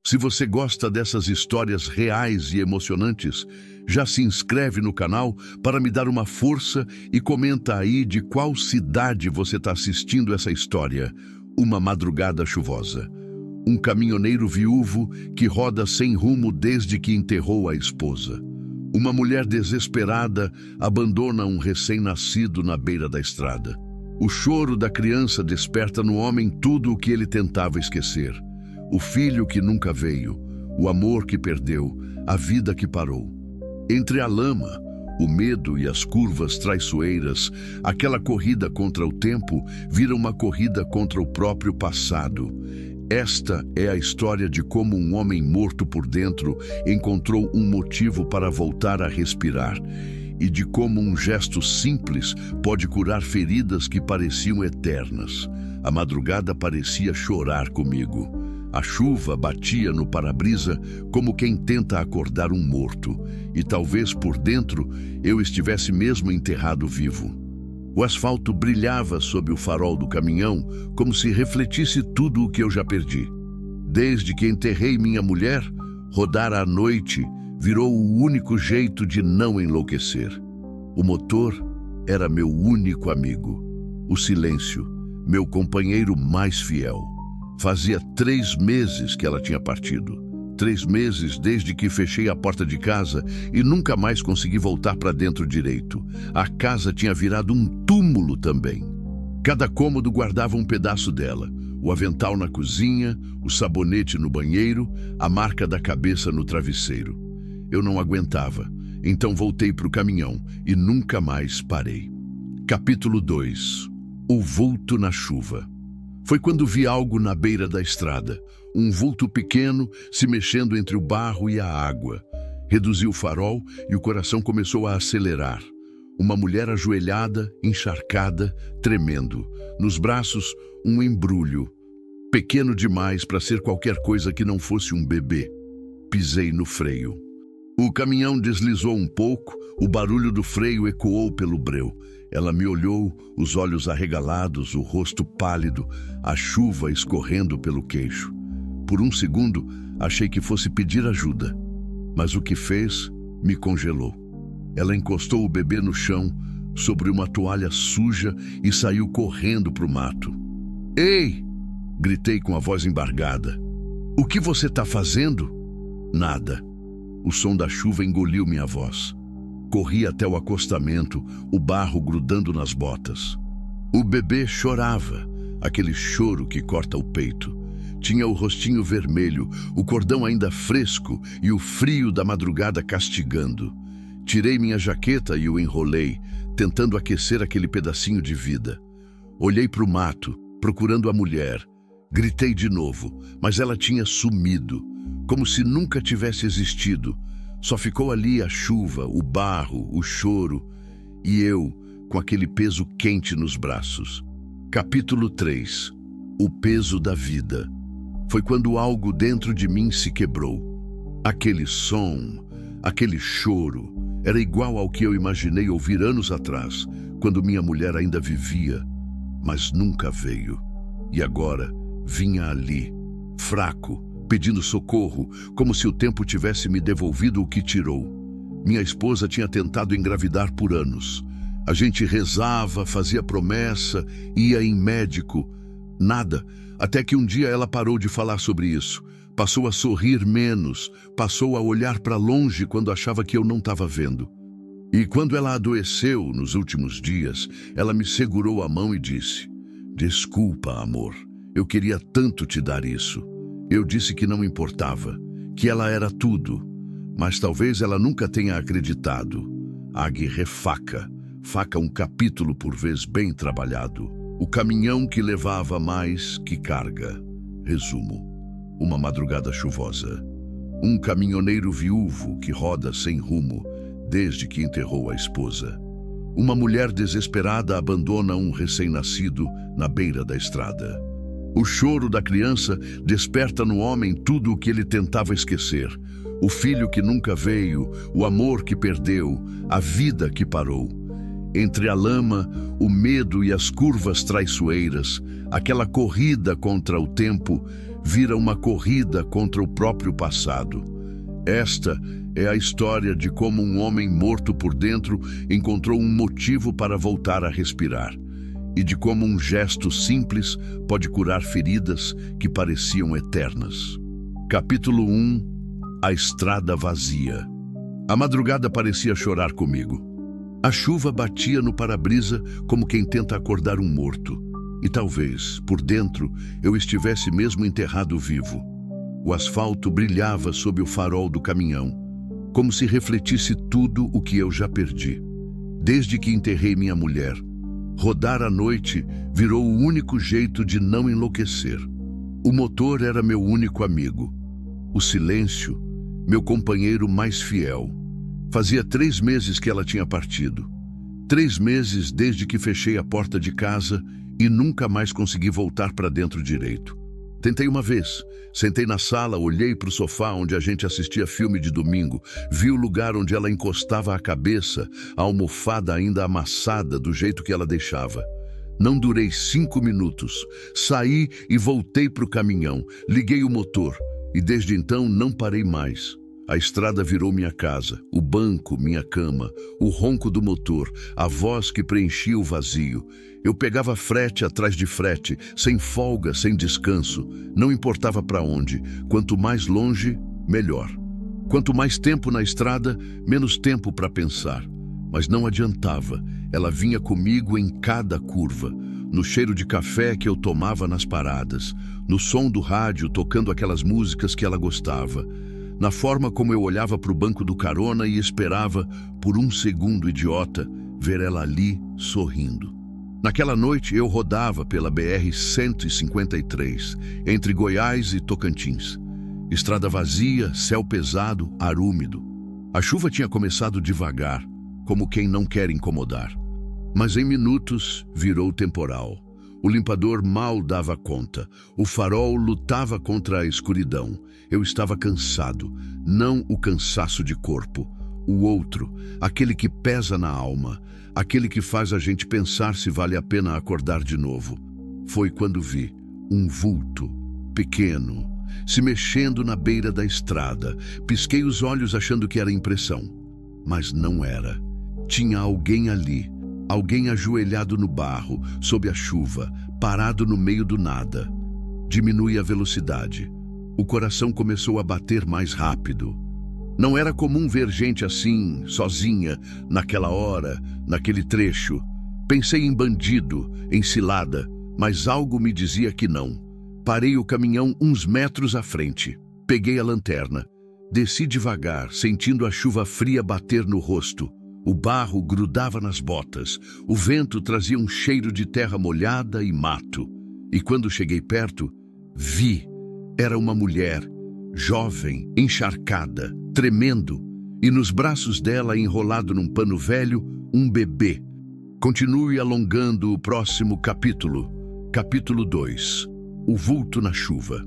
Se você gosta dessas histórias reais e emocionantes, já se inscreve no canal para me dar uma força e comenta aí de qual cidade você está assistindo essa história. Uma madrugada chuvosa. Um caminhoneiro viúvo que roda sem rumo desde que enterrou a esposa. Uma mulher desesperada abandona um recém-nascido na beira da estrada. O choro da criança desperta no homem tudo o que ele tentava esquecer. O filho que nunca veio, o amor que perdeu, a vida que parou. Entre a lama, o medo e as curvas traiçoeiras, aquela corrida contra o tempo vira uma corrida contra o próprio passado. Esta é a história de como um homem morto por dentro encontrou um motivo para voltar a respirar e de como um gesto simples pode curar feridas que pareciam eternas. A madrugada parecia chorar comigo. A chuva batia no para-brisa como quem tenta acordar um morto, e talvez por dentro eu estivesse mesmo enterrado vivo. O asfalto brilhava sob o farol do caminhão, como se refletisse tudo o que eu já perdi. Desde que enterrei minha mulher, rodar à noite virou o único jeito de não enlouquecer. O motor era meu único amigo. O silêncio, meu companheiro mais fiel. Fazia 3 meses que ela tinha partido. 3 meses desde que fechei a porta de casa e nunca mais consegui voltar para dentro direito. A casa tinha virado um túmulo também. Cada cômodo guardava um pedaço dela. O avental na cozinha, o sabonete no banheiro, a marca da cabeça no travesseiro. Eu não aguentava, então voltei para o caminhão e nunca mais parei. Capítulo 2. O vulto na chuva. Foi quando vi algo na beira da estrada, um vulto pequeno se mexendo entre o barro e a água. Reduzi o farol e o coração começou a acelerar. Uma mulher ajoelhada, encharcada, tremendo. Nos braços, um embrulho, pequeno demais para ser qualquer coisa que não fosse um bebê. Pisei no freio. O caminhão deslizou um pouco, o barulho do freio ecoou pelo breu. Ela me olhou, os olhos arregalados, o rosto pálido, a chuva escorrendo pelo queixo. Por um segundo, achei que fosse pedir ajuda, mas o que fez me congelou. Ela encostou o bebê no chão, sobre uma toalha suja e saiu correndo para o mato. "Ei!" gritei com a voz embargada. "O que você está fazendo?" Nada. O som da chuva engoliu minha voz. Corri até o acostamento, o barro grudando nas botas. O bebê chorava, aquele choro que corta o peito. Tinha o rostinho vermelho, o cordão ainda fresco e o frio da madrugada castigando. Tirei minha jaqueta e o enrolei, tentando aquecer aquele pedacinho de vida. Olhei para o mato, procurando a mulher. Gritei de novo, mas ela tinha sumido, como se nunca tivesse existido. Só ficou ali a chuva, o barro, o choro e eu com aquele peso quente nos braços. Capítulo 3. O peso da vida. Foi quando algo dentro de mim se quebrou. Aquele som, aquele choro, era igual ao que eu imaginei ouvir anos atrás, quando minha mulher ainda vivia, mas nunca veio. E agora vinha ali, fraco, pedindo socorro, como se o tempo tivesse me devolvido o que tirou. Minha esposa tinha tentado engravidar por anos. A gente rezava, fazia promessa, ia em médico. Nada, até que um dia ela parou de falar sobre isso. Passou a sorrir menos, passou a olhar para longe quando achava que eu não estava vendo. E quando ela adoeceu nos últimos dias, ela me segurou a mão e disse: "Desculpa, amor, eu queria tanto te dar isso." Eu disse que não importava, que ela era tudo, mas talvez ela nunca tenha acreditado. Aguirre faca um capítulo por vez bem trabalhado. O caminhão que levava mais que carga. Resumo: uma madrugada chuvosa. Um caminhoneiro viúvo que roda sem rumo desde que enterrou a esposa. Uma mulher desesperada abandona um recém-nascido na beira da estrada. O choro da criança desperta no homem tudo o que ele tentava esquecer. O filho que nunca veio, o amor que perdeu, a vida que parou. Entre a lama, o medo e as curvas traiçoeiras, aquela corrida contra o tempo vira uma corrida contra o próprio passado. Esta é a história de como um homem morto por dentro encontrou um motivo para voltar a respirar, e de como um gesto simples pode curar feridas que pareciam eternas. Capítulo 1. A estrada vazia. A madrugada parecia chorar comigo. A chuva batia no para-brisa como quem tenta acordar um morto. E talvez, por dentro, eu estivesse mesmo enterrado vivo. O asfalto brilhava sob o farol do caminhão, como se refletisse tudo o que eu já perdi. Desde que enterrei minha mulher, rodar à noite virou o único jeito de não enlouquecer. O motor era meu único amigo. O silêncio, meu companheiro mais fiel. Fazia 3 meses que ela tinha partido. 3 meses desde que fechei a porta de casa e nunca mais consegui voltar para dentro direito. Tentei uma vez, sentei na sala, olhei para o sofá onde a gente assistia filme de domingo, vi o lugar onde ela encostava a cabeça, a almofada ainda amassada do jeito que ela deixava. Não durei 5 minutos, saí e voltei para o caminhão, liguei o motor e desde então não parei mais. A estrada virou minha casa, o banco, minha cama, o ronco do motor, a voz que preenchia o vazio. Eu pegava frete atrás de frete, sem folga, sem descanso. Não importava para onde. Quanto mais longe, melhor. Quanto mais tempo na estrada, menos tempo para pensar. Mas não adiantava. Ela vinha comigo em cada curva. No cheiro de café que eu tomava nas paradas. No som do rádio tocando aquelas músicas que ela gostava. Na forma como eu olhava para o banco do carona e esperava, por um segundo idiota, ver ela ali sorrindo. Naquela noite eu rodava pela BR-153, entre Goiás e Tocantins. Estrada vazia, céu pesado, ar úmido. A chuva tinha começado devagar, como quem não quer incomodar. Mas em minutos virou temporal. O limpador mal dava conta. O farol lutava contra a escuridão. Eu estava cansado, não o cansaço de corpo. O outro, aquele que pesa na alma, aquele que faz a gente pensar se vale a pena acordar de novo. Foi quando vi um vulto, pequeno, se mexendo na beira da estrada. Pisquei os olhos achando que era impressão. Mas não era. Tinha alguém ali. Alguém ajoelhado no barro, sob a chuva, parado no meio do nada. Diminui a velocidade. O coração começou a bater mais rápido. Não era comum ver gente assim, sozinha, naquela hora, naquele trecho. Pensei em bandido, em cilada, mas algo me dizia que não. Parei o caminhão uns metros à frente. Peguei a lanterna. Desci devagar, sentindo a chuva fria bater no rosto. O barro grudava nas botas. O vento trazia um cheiro de terra molhada e mato. E quando cheguei perto, vi. Era uma mulher, jovem, encharcada, tremendo, e nos braços dela, enrolado num pano velho, um bebê. Continue alongando o próximo capítulo. Capítulo 2. O vulto na chuva.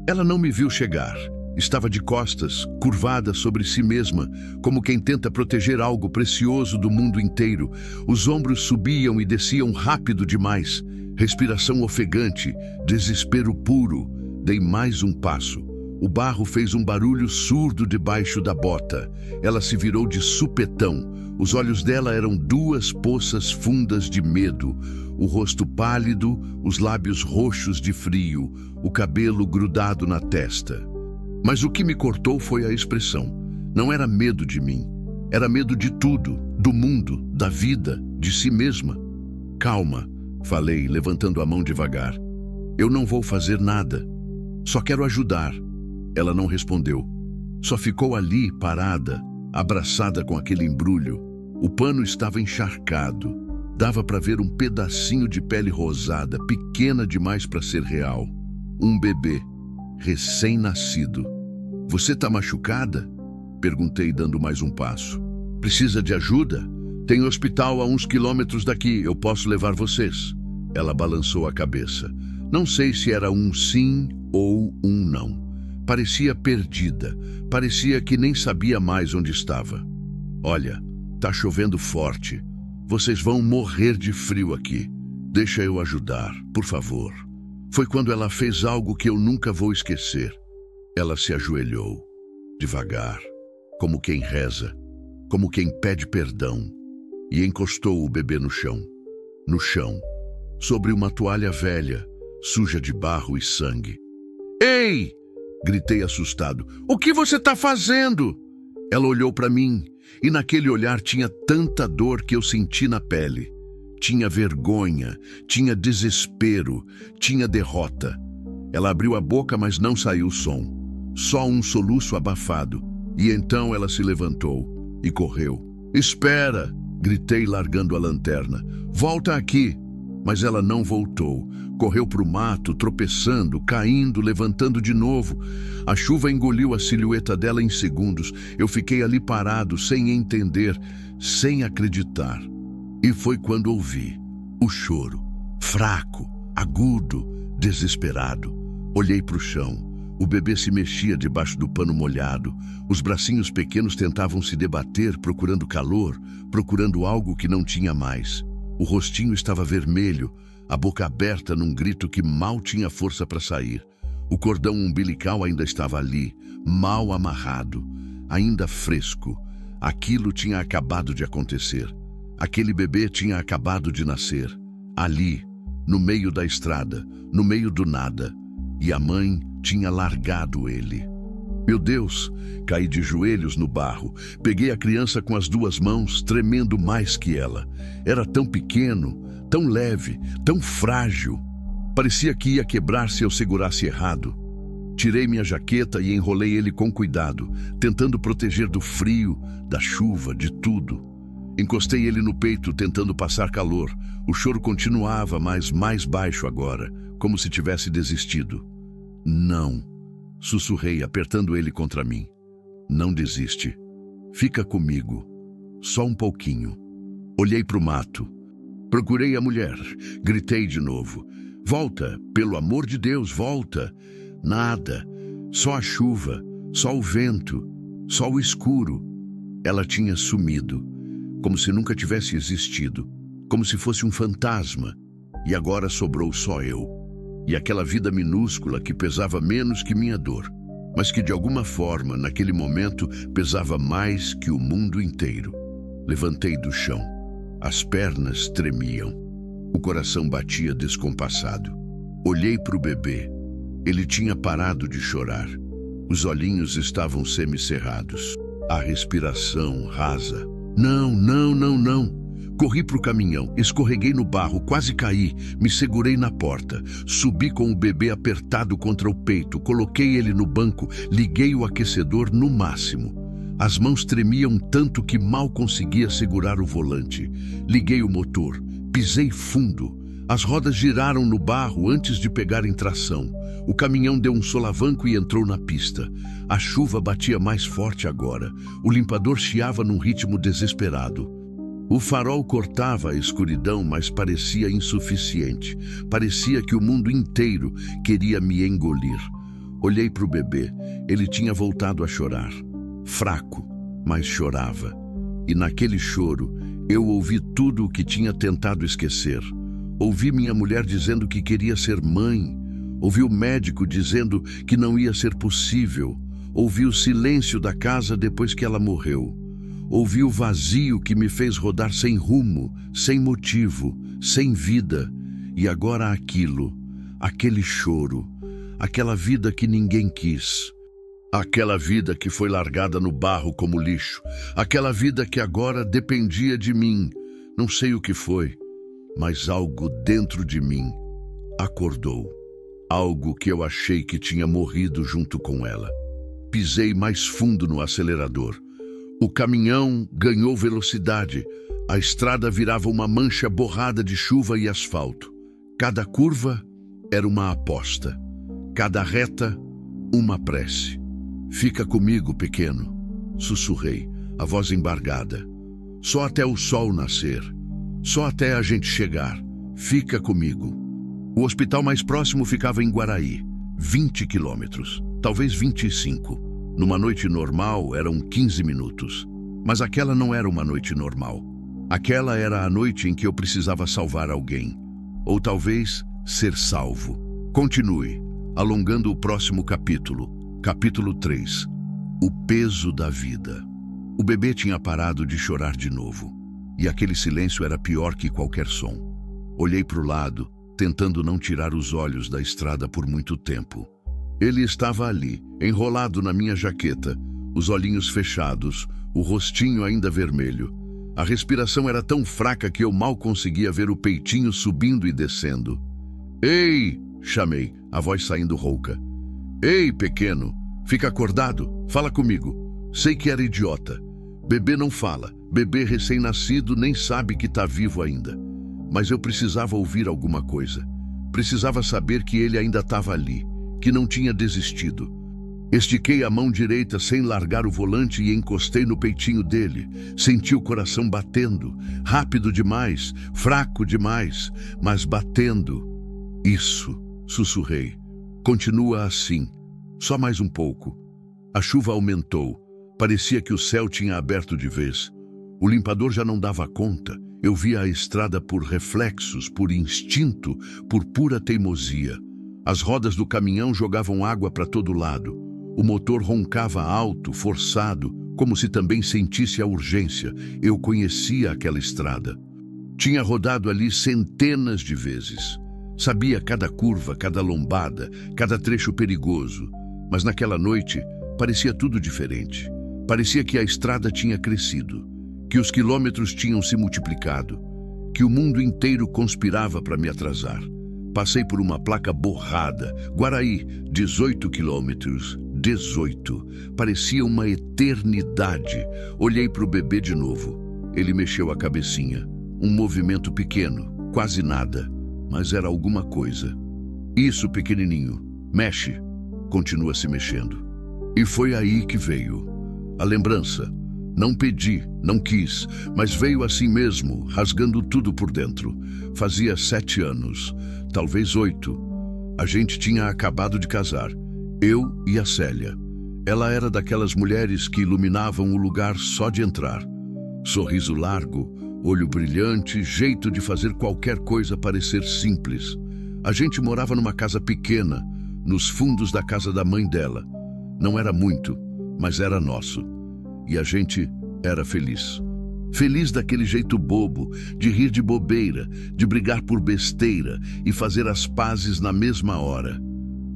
Ela não me viu chegar. Estava de costas, curvada sobre si mesma, como quem tenta proteger algo precioso do mundo inteiro. Os ombros subiam e desciam rápido demais. Respiração ofegante, desespero puro. Dei mais um passo. O barro fez um barulho surdo debaixo da bota. Ela se virou de supetão. Os olhos dela eram 2 poças fundas de medo. O rosto pálido, os lábios roxos de frio, o cabelo grudado na testa. Mas o que me cortou foi a expressão. Não era medo de mim. Era medo de tudo, do mundo, da vida, de si mesma. Calma, falei, levantando a mão devagar. Eu não vou fazer nada. Só quero ajudar. Ela não respondeu. Só ficou ali, parada, abraçada com aquele embrulho. O pano estava encharcado. Dava para ver um pedacinho de pele rosada, pequena demais para ser real. Um bebê, recém-nascido. Você tá machucada? Perguntei, dando mais um passo. Precisa de ajuda? Tem hospital a uns quilômetros daqui, eu posso levar vocês. Ela balançou a cabeça. Não sei se era um sim ou um não. Parecia perdida. Parecia que nem sabia mais onde estava. Olha, tá chovendo forte. Vocês vão morrer de frio aqui. Deixa eu ajudar, por favor. Foi quando ela fez algo que eu nunca vou esquecer. Ela se ajoelhou, devagar, como quem reza, como quem pede perdão, e encostou o bebê no chão. No chão, sobre uma toalha velha, suja de barro e sangue. "Ei!" gritei assustado. "O que você está fazendo?" Ela olhou para mim, e naquele olhar tinha tanta dor que eu senti na pele. Tinha vergonha, tinha desespero, tinha derrota. Ela abriu a boca, mas não saiu som. Só um soluço abafado. E então ela se levantou e correu. "Espera!" gritei, largando a lanterna. "Volta aqui!" Mas ela não voltou. Correu para o mato, tropeçando, caindo, levantando de novo. A chuva engoliu a silhueta dela em segundos. Eu fiquei ali parado, sem entender, sem acreditar. E foi quando ouvi o choro, fraco, agudo, desesperado. Olhei para o chão. O bebê se mexia debaixo do pano molhado. Os bracinhos pequenos tentavam se debater, procurando calor, procurando algo que não tinha mais. O rostinho estava vermelho, a boca aberta num grito que mal tinha força para sair. O cordão umbilical ainda estava ali, mal amarrado, ainda fresco. Aquilo tinha acabado de acontecer. Aquele bebê tinha acabado de nascer. Ali, no meio da estrada, no meio do nada. E a mãe tinha largado ele. Meu Deus! Caí de joelhos no barro. Peguei a criança com as duas mãos, tremendo mais que ela. Era tão pequeno, tão leve, tão frágil. Parecia que ia quebrar se eu segurasse errado. Tirei minha jaqueta e enrolei ele com cuidado, tentando proteger do frio, da chuva, de tudo. Encostei ele no peito, tentando passar calor. O choro continuava, mas mais baixo agora, como se tivesse desistido. "Não", sussurrei, apertando ele contra mim. "Não desiste. Fica comigo. Só um pouquinho." Olhei para o mato. Procurei a mulher. Gritei de novo. "Volta, pelo amor de Deus, volta." Nada. Só a chuva, só o vento, só o escuro. Ela tinha sumido, como se nunca tivesse existido, como se fosse um fantasma. E agora sobrou só eu. E aquela vida minúscula que pesava menos que minha dor, mas que de alguma forma, naquele momento, pesava mais que o mundo inteiro. Levantei do chão. As pernas tremiam. O coração batia descompassado. Olhei para o bebê. Ele tinha parado de chorar. Os olhinhos estavam semicerrados. A respiração rasa. Não, não, não, não. Corri para o caminhão, escorreguei no barro, quase caí, me segurei na porta. Subi com o bebê apertado contra o peito, coloquei ele no banco, liguei o aquecedor no máximo. As mãos tremiam tanto que mal conseguia segurar o volante. Liguei o motor, pisei fundo. As rodas giraram no barro antes de pegar em tração. O caminhão deu um solavanco e entrou na pista. A chuva batia mais forte agora. O limpador chiava num ritmo desesperado. O farol cortava a escuridão, mas parecia insuficiente. Parecia que o mundo inteiro queria me engolir. Olhei para o bebê. Ele tinha voltado a chorar. Fraco, mas chorava. E naquele choro, eu ouvi tudo o que tinha tentado esquecer. Ouvi minha mulher dizendo que queria ser mãe. Ouvi o médico dizendo que não ia ser possível. Ouvi o silêncio da casa depois que ela morreu. Ouvi o vazio que me fez rodar sem rumo, sem motivo, sem vida. E agora aquilo, aquele choro, aquela vida que ninguém quis. Aquela vida que foi largada no barro como lixo. Aquela vida que agora dependia de mim. Não sei o que foi, mas algo dentro de mim acordou. Algo que eu achei que tinha morrido junto com ela. Pisei mais fundo no acelerador. O caminhão ganhou velocidade. A estrada virava uma mancha borrada de chuva e asfalto. Cada curva era uma aposta. Cada reta, uma prece. "Fica comigo, pequeno", sussurrei, a voz embargada. "Só até o sol nascer. Só até a gente chegar. Fica comigo." O hospital mais próximo ficava em Guaraí, 20 quilômetros, talvez 25. Numa noite normal, eram 15 minutos. Mas aquela não era uma noite normal. Aquela era a noite em que eu precisava salvar alguém. Ou talvez ser salvo. Continue, alongando o próximo capítulo, capítulo 3. O peso da vida. O bebê tinha parado de chorar de novo, e aquele silêncio era pior que qualquer som. Olhei para o lado, tentando não tirar os olhos da estrada por muito tempo. Ele estava ali, enrolado na minha jaqueta, os olhinhos fechados, o rostinho ainda vermelho. A respiração era tão fraca que eu mal conseguia ver o peitinho subindo e descendo. "Ei!" chamei, a voz saindo rouca. "Ei, pequeno! Fica acordado! Fala comigo! Sei que era idiota. Bebê não fala. Bebê recém-nascido nem sabe que está vivo ainda. Mas eu precisava ouvir alguma coisa. Precisava saber que ele ainda estava ali, que não tinha desistido. Estiquei a mão direita sem largar o volante e encostei no peitinho dele. Senti o coração batendo, rápido demais, fraco demais, mas batendo. "Isso", sussurrei. "Continua assim. Só mais um pouco." A chuva aumentou. Parecia que o céu tinha aberto de vez. O limpador já não dava conta. Eu via a estrada por reflexos, por instinto, por pura teimosia. As rodas do caminhão jogavam água para todo lado. O motor roncava alto, forçado, como se também sentisse a urgência. Eu conhecia aquela estrada. Tinha rodado ali centenas de vezes. Sabia cada curva, cada lombada, cada trecho perigoso. Mas naquela noite, parecia tudo diferente. Parecia que a estrada tinha crescido, que os quilômetros tinham se multiplicado, que o mundo inteiro conspirava para me atrasar. Passei por uma placa borrada. Guaraí, 18 quilômetros. 18. Parecia uma eternidade. Olhei para o bebê de novo. Ele mexeu a cabecinha. Um movimento pequeno, quase nada, mas era alguma coisa. "Isso, pequenininho. Mexe." Continua se mexendo. E foi aí que veio a lembrança. Não pedi, não quis, mas veio assim mesmo, rasgando tudo por dentro. Fazia 7 anos, talvez 8. A gente tinha acabado de casar. Eu e a Célia. Ela era daquelas mulheres que iluminavam o lugar só de entrar. Sorriso largo, olho brilhante, jeito de fazer qualquer coisa parecer simples. A gente morava numa casa pequena, nos fundos da casa da mãe dela. Não era muito, mas era nosso. E a gente era feliz. Feliz daquele jeito bobo, de rir de bobeira, de brigar por besteira e fazer as pazes na mesma hora.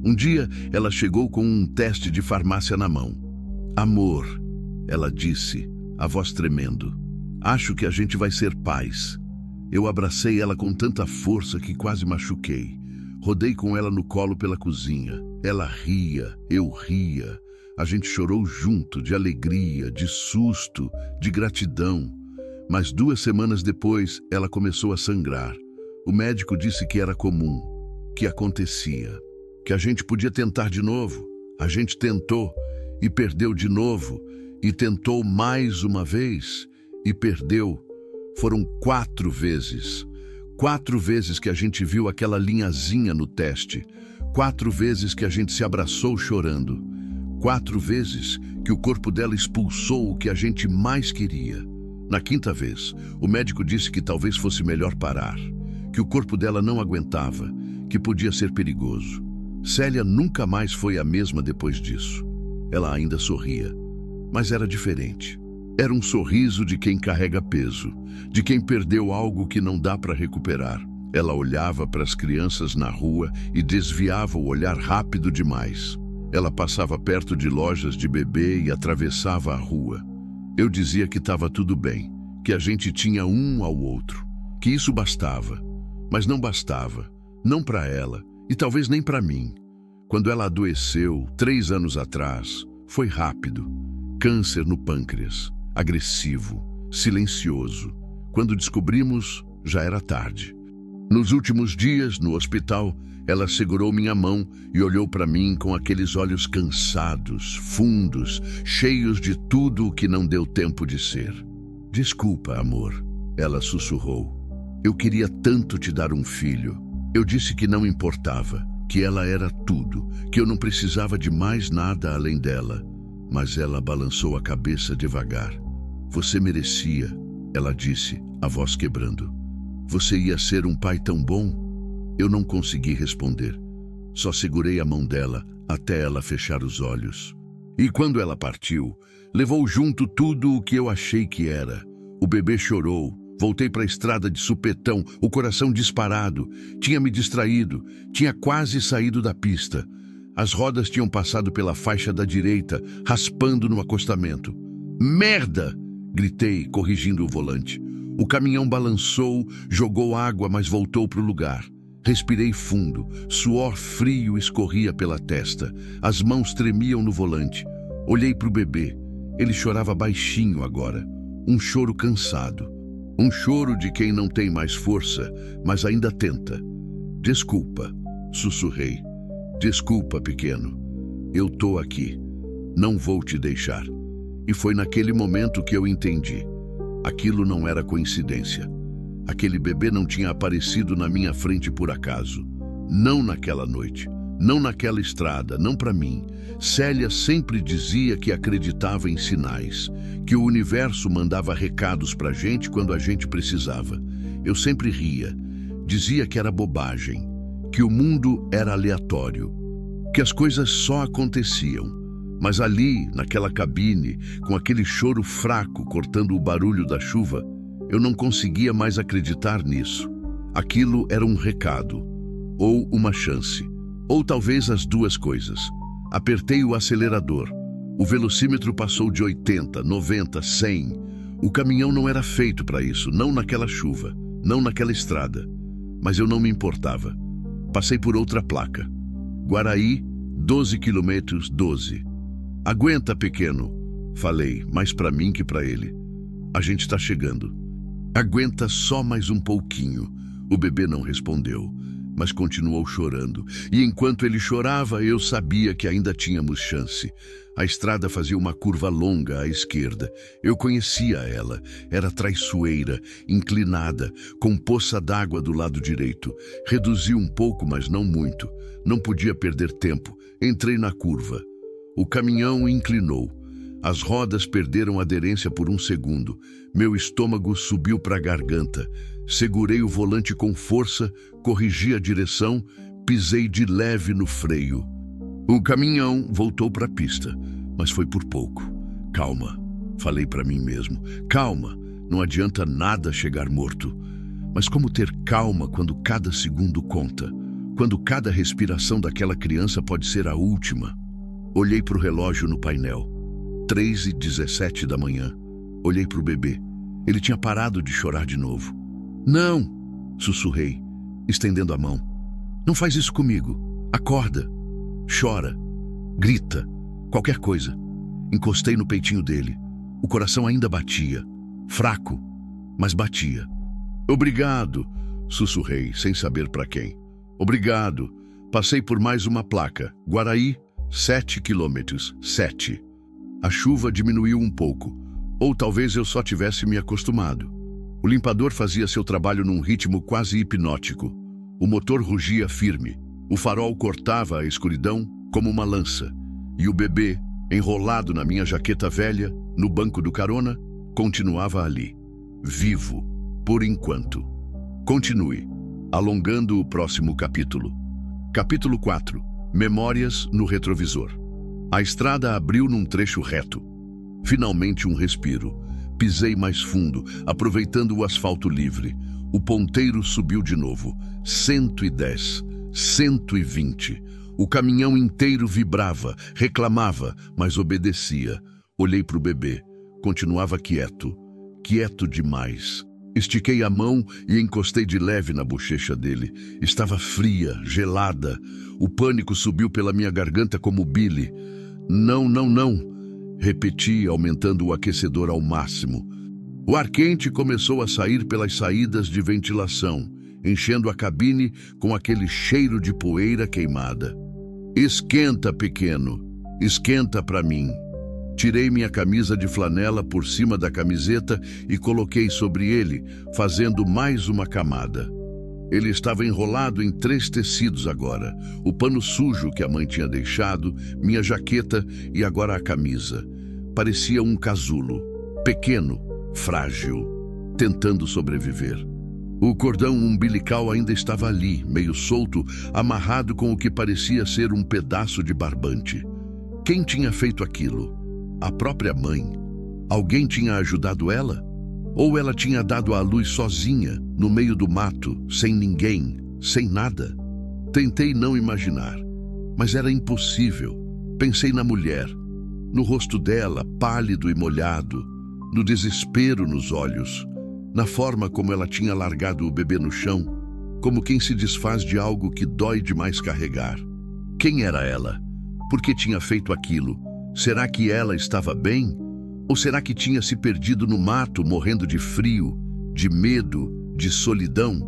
Um dia, ela chegou com um teste de farmácia na mão. "Amor", ela disse, a voz tremendo. "Acho que a gente vai ser pais." Eu abracei ela com tanta força que quase machuquei. Rodei com ela no colo pela cozinha. Ela ria, eu ria. A gente chorou junto, de alegria, de susto, de gratidão. Mas 2 semanas depois, ela começou a sangrar. O médico disse que era comum, que acontecia, que a gente podia tentar de novo. A gente tentou e perdeu de novo, e tentou mais uma vez e perdeu. Foram 4 vezes. 4 vezes que a gente viu aquela linhazinha no teste. 4 vezes que a gente se abraçou chorando. 4 vezes que o corpo dela expulsou o que a gente mais queria. Na 5ª vez, o médico disse que talvez fosse melhor parar, que o corpo dela não aguentava, que podia ser perigoso. Célia nunca mais foi a mesma depois disso. Ela ainda sorria, mas era diferente. Era um sorriso de quem carrega peso, de quem perdeu algo que não dá para recuperar. Ela olhava para as crianças na rua e desviava o olhar rápido demais. Ela passava perto de lojas de bebê e atravessava a rua. Eu dizia que estava tudo bem, que a gente tinha um ao outro, que isso bastava. Mas não bastava, não para ela e talvez nem para mim. Quando ela adoeceu, 3 anos atrás, foi rápido. Câncer no pâncreas, agressivo, silencioso. Quando descobrimos, já era tarde. Nos últimos dias, no hospital, ela segurou minha mão e olhou para mim com aqueles olhos cansados, fundos, cheios de tudo o que não deu tempo de ser. "Desculpa, amor", ela sussurrou. "Eu queria tanto te dar um filho." Eu disse que não importava, que ela era tudo, que eu não precisava de mais nada além dela. Mas ela balançou a cabeça devagar. "Você merecia", ela disse, a voz quebrando. "Você ia ser um pai tão bom?" Eu não consegui responder. Só segurei a mão dela até ela fechar os olhos. E quando ela partiu, levou junto tudo o que eu achei que era. O bebê chorou. Voltei para a estrada de supetão, o coração disparado. Tinha me distraído, tinha quase saído da pista. As rodas tinham passado pela faixa da direita, raspando no acostamento. Merda! Gritei, corrigindo o volante. O caminhão balançou, jogou água, mas voltou para o lugar. Respirei fundo, suor frio escorria pela testa. As mãos tremiam no volante. Olhei para o bebê. Ele chorava baixinho agora. Um choro cansado. Um choro de quem não tem mais força, mas ainda tenta. Desculpa, sussurrei. Desculpa, pequeno. Eu tô aqui. Não vou te deixar. E foi naquele momento que eu entendi. Aquilo não era coincidência. Aquele bebê não tinha aparecido na minha frente por acaso. Não naquela noite. Não naquela estrada, não para mim. Célia sempre dizia que acreditava em sinais, que o universo mandava recados pra gente quando a gente precisava. Eu sempre ria. Dizia que era bobagem, que o mundo era aleatório, que as coisas só aconteciam. Mas ali, naquela cabine, com aquele choro fraco cortando o barulho da chuva, eu não conseguia mais acreditar nisso. Aquilo era um recado, ou uma chance. Ou talvez as duas coisas. Apertei o acelerador. O velocímetro passou de 80, 90, 100. O caminhão não era feito para isso, não naquela chuva, não naquela estrada. Mas eu não me importava. Passei por outra placa. Guaraí, 12 quilômetros, 12. Aguenta, pequeno, falei, mais para mim que para ele. A gente está chegando. Aguenta só mais um pouquinho. O bebê não respondeu, mas continuou chorando. E enquanto ele chorava, eu sabia que ainda tínhamos chance. A estrada fazia uma curva longa à esquerda. Eu conhecia ela. Era traiçoeira, inclinada, com poça d'água do lado direito. Reduzi um pouco, mas não muito. Não podia perder tempo. Entrei na curva. O caminhão inclinou. As rodas perderam aderência por um segundo. Meu estômago subiu para a garganta. Segurei o volante com força, corrigi a direção, pisei de leve no freio. O caminhão voltou para a pista, mas foi por pouco. Calma, falei para mim mesmo. Calma, não adianta nada chegar morto. Mas como ter calma quando cada segundo conta? Quando cada respiração daquela criança pode ser a última? Olhei para o relógio no painel. 3h17 da manhã. Olhei para o bebê. Ele tinha parado de chorar de novo. Não, sussurrei, estendendo a mão. Não faz isso comigo. Acorda. Chora. Grita. Qualquer coisa. Encostei no peitinho dele. O coração ainda batia. Fraco, mas batia. Obrigado, sussurrei, sem saber para quem. Obrigado. Passei por mais uma placa. Guaraí, 7 quilômetros. 7. A chuva diminuiu um pouco, ou talvez eu só tivesse me acostumado. O limpador fazia seu trabalho num ritmo quase hipnótico. O motor rugia firme, o farol cortava a escuridão como uma lança, e o bebê, enrolado na minha jaqueta velha, no banco do carona, continuava ali, vivo, por enquanto. Continue, alongando o próximo capítulo. Capítulo 4. Memórias no retrovisor. A estrada abriu num trecho reto. Finalmente um respiro. Pisei mais fundo, aproveitando o asfalto livre. O ponteiro subiu de novo. 110, 120. O caminhão inteiro vibrava, reclamava, mas obedecia. Olhei para o bebê. Continuava quieto. Quieto demais. Estiquei a mão e encostei de leve na bochecha dele. Estava fria, gelada. O pânico subiu pela minha garganta como bile. Não, não, não, repeti, aumentando o aquecedor ao máximo. O ar quente começou a sair pelas saídas de ventilação, enchendo a cabine com aquele cheiro de poeira queimada. Esquenta, pequeno, esquenta para mim. Tirei minha camisa de flanela por cima da camiseta e coloquei sobre ele, fazendo mais uma camada. Ele estava enrolado em 3 tecidos agora. O pano sujo que a mãe tinha deixado, minha jaqueta e agora a camisa. Parecia um casulo, pequeno, frágil, tentando sobreviver. O cordão umbilical ainda estava ali, meio solto, amarrado com o que parecia ser um pedaço de barbante. Quem tinha feito aquilo? A própria mãe. Alguém tinha ajudado ela? Ou ela tinha dado à luz sozinha, no meio do mato, sem ninguém, sem nada? Tentei não imaginar, mas era impossível. Pensei na mulher, no rosto dela, pálido e molhado, no desespero nos olhos, na forma como ela tinha largado o bebê no chão, como quem se desfaz de algo que dói demais carregar. Quem era ela? Por que tinha feito aquilo? Será que ela estava bem? Ou será que tinha se perdido no mato, morrendo de frio, de medo, de solidão?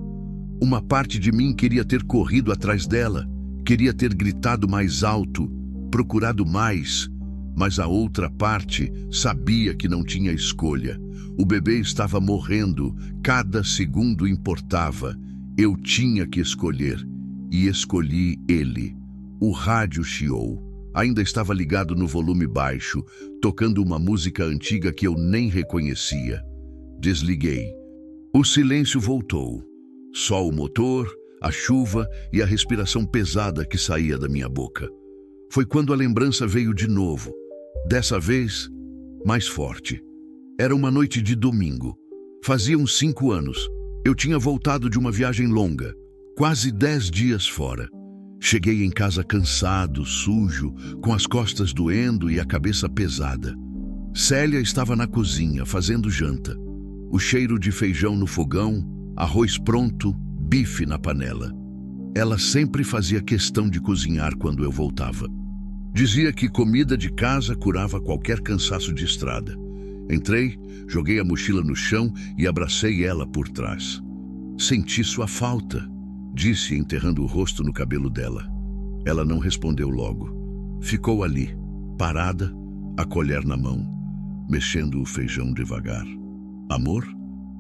Uma parte de mim queria ter corrido atrás dela, queria ter gritado mais alto, procurado mais, mas a outra parte sabia que não tinha escolha. O bebê estava morrendo, cada segundo importava. Eu tinha que escolher, e escolhi ele. O rádio chiou. Ainda estava ligado no volume baixo, tocando uma música antiga que eu nem reconhecia. Desliguei. O silêncio voltou. Só o motor, a chuva e a respiração pesada que saía da minha boca. Foi quando a lembrança veio de novo. Dessa vez, mais forte. Era uma noite de domingo. Fazia uns 5 anos. Eu tinha voltado de uma viagem longa, quase 10 dias fora. Cheguei em casa cansado, sujo, com as costas doendo e a cabeça pesada. Célia estava na cozinha, fazendo janta. O cheiro de feijão no fogão, arroz pronto, bife na panela. Ela sempre fazia questão de cozinhar quando eu voltava. Dizia que comida de casa curava qualquer cansaço de estrada. Entrei, joguei a mochila no chão e abracei ela por trás. Senti sua falta, disse, enterrando o rosto no cabelo dela. Ela não respondeu logo. Ficou ali, parada, a colher na mão, mexendo o feijão devagar. Amor?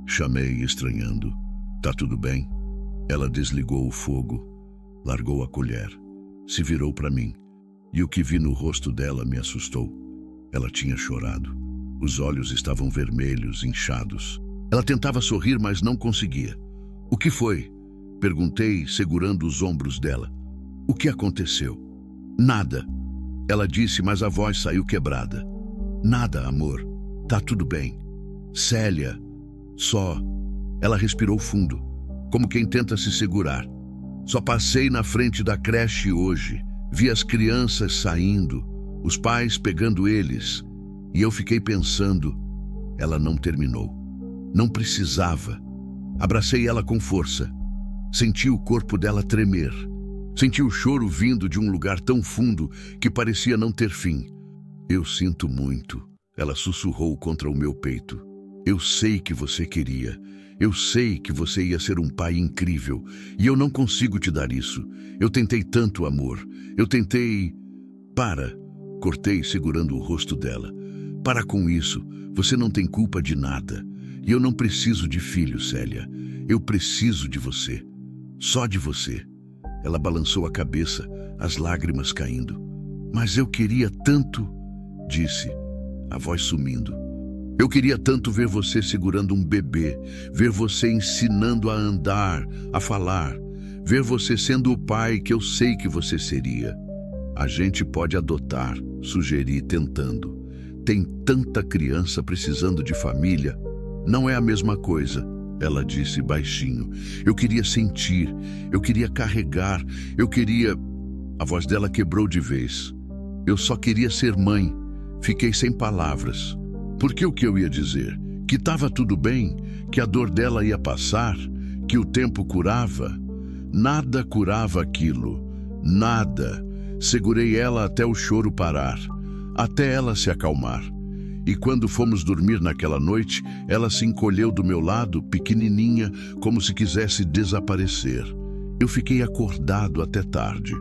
Chamei, estranhando. Tá tudo bem? Ela desligou o fogo, largou a colher, se virou para mim. E o que vi no rosto dela me assustou. Ela tinha chorado. Os olhos estavam vermelhos, inchados. Ela tentava sorrir, mas não conseguia. O que foi? Perguntei, segurando os ombros dela. O que aconteceu? Nada. Ela disse, mas a voz saiu quebrada. Nada, amor. Tá tudo bem. Célia. Só. Ela respirou fundo, como quem tenta se segurar. Só passei na frente da creche hoje. Vi as crianças saindo, os pais pegando eles. E eu fiquei pensando. Ela não terminou. Não precisava. Abracei ela com força. Senti o corpo dela tremer. Senti o choro vindo de um lugar tão fundo que parecia não ter fim. Eu sinto muito. Ela sussurrou contra o meu peito. Eu sei que você queria. Eu sei que você ia ser um pai incrível. E eu não consigo te dar isso. Eu tentei tanto, amor. Eu tentei... Para. Cortei, segurando o rosto dela. Para com isso. Você não tem culpa de nada. E eu não preciso de filho, Célia. Eu preciso de você. Só de você. Ela balançou a cabeça, as lágrimas caindo. Mas eu queria tanto, disse, a voz sumindo. Eu queria tanto ver você segurando um bebê, ver você ensinando a andar, a falar, ver você sendo o pai que eu sei que você seria. A gente pode adotar, sugeri, tentando. Tem tanta criança precisando de família. Não é a mesma coisa, ela disse baixinho. Eu queria sentir, eu queria carregar, eu queria... A voz dela quebrou de vez. Eu só queria ser mãe. Fiquei sem palavras. Porque o que eu ia dizer? Que estava tudo bem, que a dor dela ia passar, que o tempo curava. Nada curava aquilo. Nada. Segurei ela até o choro parar, até ela se acalmar. E quando fomos dormir naquela noite, ela se encolheu do meu lado, pequenininha, como se quisesse desaparecer. Eu fiquei acordado até tarde,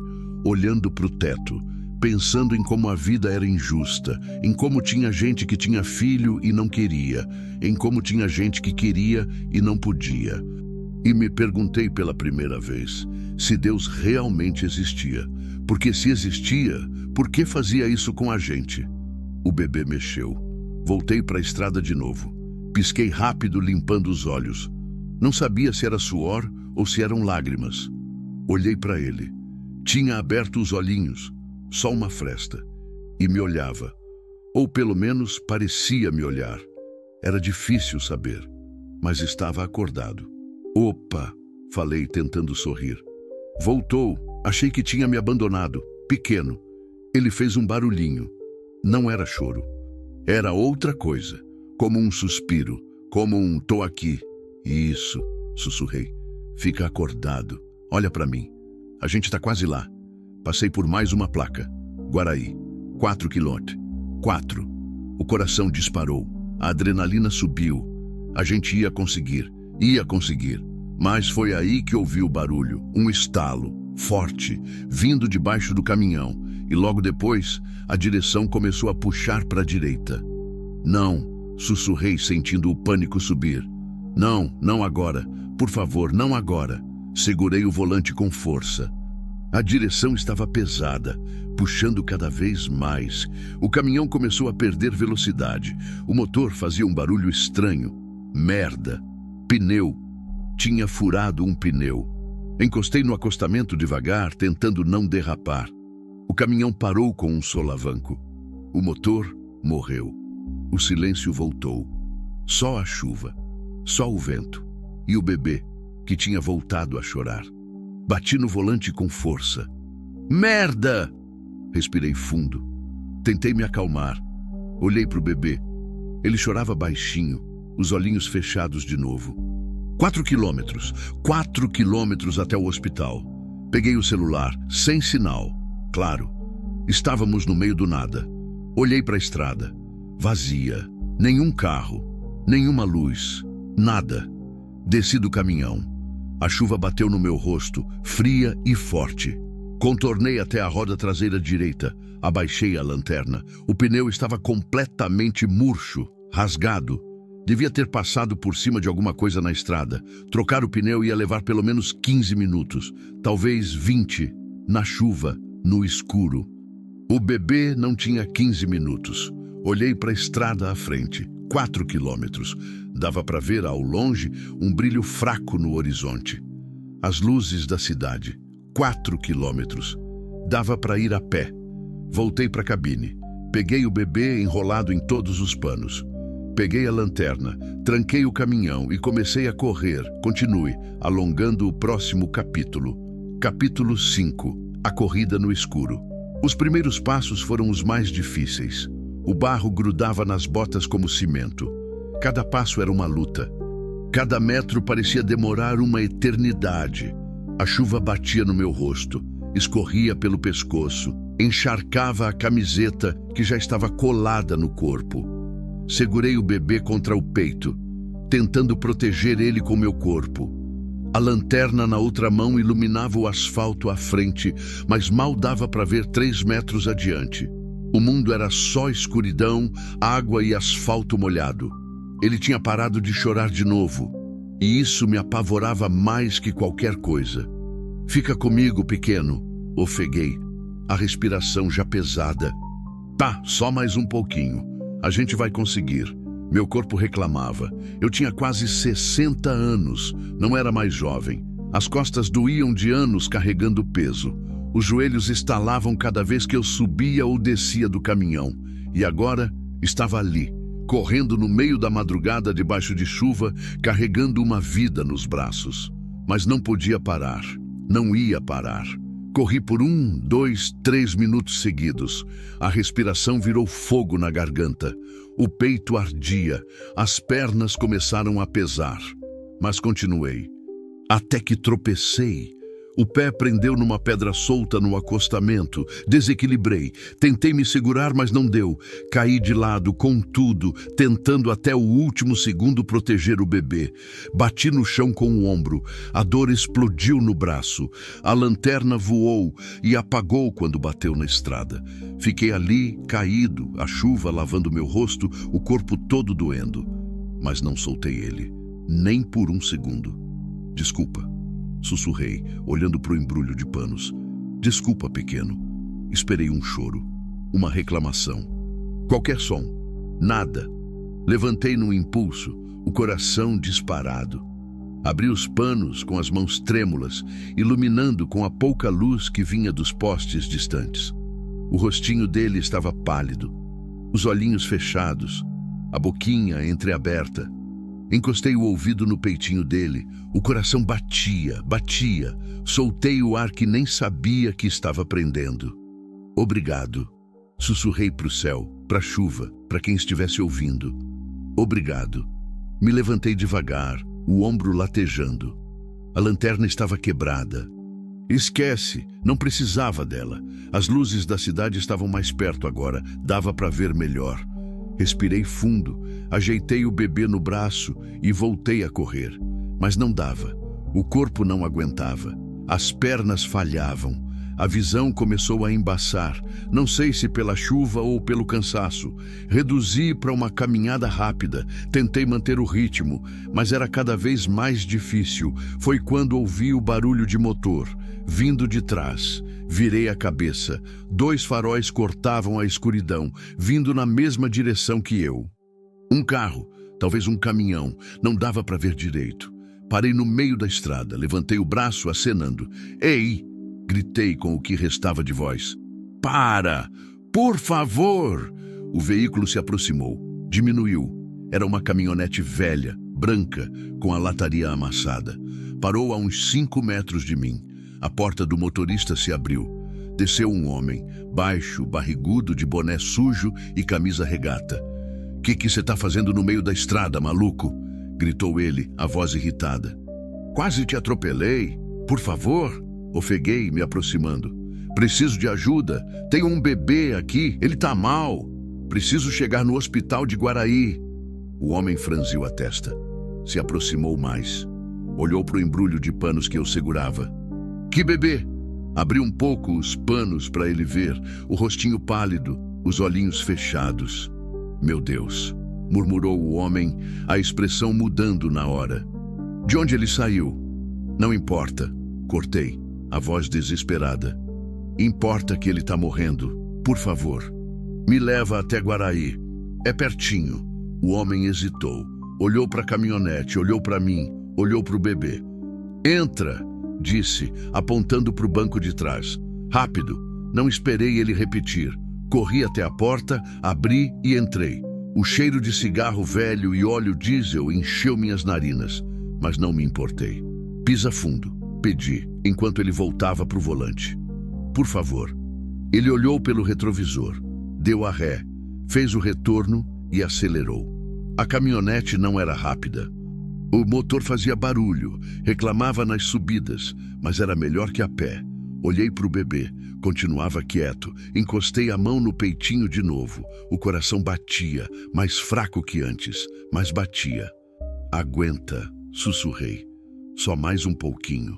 olhando para o teto, pensando em como a vida era injusta, em como tinha gente que tinha filho e não queria, em como tinha gente que queria e não podia. E me perguntei pela primeira vez se Deus realmente existia. Porque se existia, por que fazia isso com a gente? O bebê mexeu. Voltei para a estrada de novo. Pisquei rápido, limpando os olhos. Não sabia se era suor ou se eram lágrimas. Olhei para ele. Tinha aberto os olhinhos, só uma fresta, e me olhava. Ou pelo menos parecia me olhar. Era difícil saber, mas estava acordado. Opa, falei tentando sorrir. Voltou, achei que tinha me abandonado, pequeno. Ele fez um barulhinho. Não era choro. Era outra coisa, como um suspiro, como um "tô aqui". Isso, sussurrei. Fica acordado. Olha para mim. A gente está quase lá. Passei por mais uma placa. Guaraí. 4 quilômetros. 4. O coração disparou. A adrenalina subiu. A gente ia conseguir. Ia conseguir. Mas foi aí que ouvi o barulho. Um estalo, forte, vindo debaixo do caminhão. E logo depois, a direção começou a puxar para a direita. Não, sussurrei sentindo o pânico subir. Não, não agora. Por favor, não agora. Segurei o volante com força. A direção estava pesada, puxando cada vez mais. O caminhão começou a perder velocidade. O motor fazia um barulho estranho. Merda. Pneu. Tinha furado um pneu. Encostei no acostamento devagar, tentando não derrapar. O caminhão parou com um solavanco. O motor morreu. O silêncio voltou. Só a chuva. Só o vento. E o bebê, que tinha voltado a chorar. Bati no volante com força. Merda! Respirei fundo. Tentei me acalmar. Olhei para o bebê. Ele chorava baixinho, os olhinhos fechados de novo. 4 quilômetros. 4 quilômetros até o hospital. Peguei o celular, sem sinal. Claro, estávamos no meio do nada. Olhei para a estrada. Vazia. Nenhum carro. Nenhuma luz. Nada. Desci do caminhão. A chuva bateu no meu rosto, fria e forte. Contornei até a roda traseira direita. Abaixei a lanterna. O pneu estava completamente murcho, rasgado. Devia ter passado por cima de alguma coisa na estrada. Trocar o pneu ia levar pelo menos 15 minutos, talvez 20, na chuva, no escuro. O bebê não tinha 15 minutos. Olhei para a estrada à frente. 4 quilômetros. Dava para ver ao longe um brilho fraco no horizonte. As luzes da cidade. 4 quilômetros. Dava para ir a pé. Voltei para a cabine. Peguei o bebê enrolado em todos os panos. Peguei a lanterna, tranquei o caminhão e comecei a correr. Continue, alongando o próximo capítulo. Capítulo 5. A corrida no escuro. Os primeiros passos foram os mais difíceis. O barro grudava nas botas como cimento. Cada passo era uma luta. Cada metro parecia demorar uma eternidade. A chuva batia no meu rosto, escorria pelo pescoço, encharcava a camiseta que já estava colada no corpo. Segurei o bebê contra o peito, tentando proteger ele com meu corpo. A lanterna na outra mão iluminava o asfalto à frente, mas mal dava para ver 3 metros adiante. O mundo era só escuridão, água e asfalto molhado. Ele tinha parado de chorar de novo, e isso me apavorava mais que qualquer coisa. Fica comigo, pequeno, ofeguei, a respiração já pesada. Tá, só mais um pouquinho. A gente vai conseguir. Meu corpo reclamava. Eu tinha quase 60 anos, não era mais jovem. As costas doíam de anos carregando peso. Os joelhos estalavam cada vez que eu subia ou descia do caminhão. E agora estava ali, correndo no meio da madrugada debaixo de chuva, carregando uma vida nos braços. Mas não podia parar. Não ia parar. Corri por 1, 2, 3 minutos seguidos. A respiração virou fogo na garganta. O peito ardia. As pernas começaram a pesar. Mas continuei. Até que tropecei. O pé prendeu numa pedra solta no acostamento. Desequilibrei. Tentei me segurar, mas não deu. Caí de lado, com tudo, tentando até o último segundo proteger o bebê. Bati no chão com o ombro. A dor explodiu no braço. A lanterna voou e apagou quando bateu na estrada. Fiquei ali, caído, a chuva lavando meu rosto, o corpo todo doendo. Mas não soltei ele, nem por um segundo. Desculpa. Sussurrei, olhando para o embrulho de panos. Desculpa, pequeno. Esperei um choro, uma reclamação. Qualquer som. Nada. Levantei num impulso, o coração disparado. Abri os panos com as mãos trêmulas, iluminando com a pouca luz que vinha dos postes distantes. O rostinho dele estava pálido, os olhinhos fechados, a boquinha entreaberta. Encostei o ouvido no peitinho dele, o coração batia, batia. Soltei o ar que nem sabia que estava prendendo. Obrigado. Sussurrei para o céu, para a chuva, para quem estivesse ouvindo. Obrigado. Me levantei devagar, o ombro latejando. A lanterna estava quebrada. Esquece, não precisava dela. As luzes da cidade estavam mais perto agora, dava para ver melhor. Respirei fundo, ajeitei o bebê no braço e voltei a correr. Mas não dava. O corpo não aguentava. As pernas falhavam. A visão começou a embaçar, não sei se pela chuva ou pelo cansaço. Reduzi para uma caminhada rápida, tentei manter o ritmo, mas era cada vez mais difícil. Foi quando ouvi o barulho de motor, vindo de trás. Virei a cabeça. 2 faróis cortavam a escuridão, vindo na mesma direção que eu. Um carro, talvez um caminhão, não dava para ver direito. Parei no meio da estrada, levantei o braço acenando. Ei! Gritei com o que restava de voz. Para! Por favor! O veículo se aproximou, diminuiu. Era uma caminhonete velha, branca, com a lataria amassada. Parou a uns 5 metros de mim. A porta do motorista se abriu. Desceu um homem, baixo, barrigudo, de boné sujo e camisa regata. Que você tá fazendo no meio da estrada, maluco? Gritou ele, a voz irritada. Quase te atropelei. Por favor? Ofeguei, me aproximando. Preciso de ajuda. Tenho um bebê aqui. Ele tá mal. Preciso chegar no hospital de Guaraí. O homem franziu a testa. Se aproximou mais. Olhou para o embrulho de panos que eu segurava. Que bebê? Abri um pouco os panos para ele ver, o rostinho pálido, os olhinhos fechados. Meu Deus, murmurou o homem, a expressão mudando na hora. De onde ele saiu? Não importa. Cortei. A voz desesperada. Importa que ele tá morrendo. Por favor. Me leva até Guaraí. É pertinho. O homem hesitou. Olhou para a caminhonete, olhou para mim, olhou para o bebê. Entra, disse, apontando para o banco de trás. Rápido. Não esperei ele repetir. Corri até a porta, abri e entrei. O cheiro de cigarro velho e óleo diesel encheu minhas narinas, mas não me importei. Pisa fundo. Pedi, enquanto ele voltava para o volante. Por favor. Ele olhou pelo retrovisor, deu a ré, fez o retorno e acelerou. A caminhonete não era rápida. O motor fazia barulho, reclamava nas subidas, mas era melhor que a pé. Olhei para o bebê, continuava quieto, encostei a mão no peitinho de novo. O coração batia, mais fraco que antes, mas batia. Aguenta, sussurrei. Só mais um pouquinho.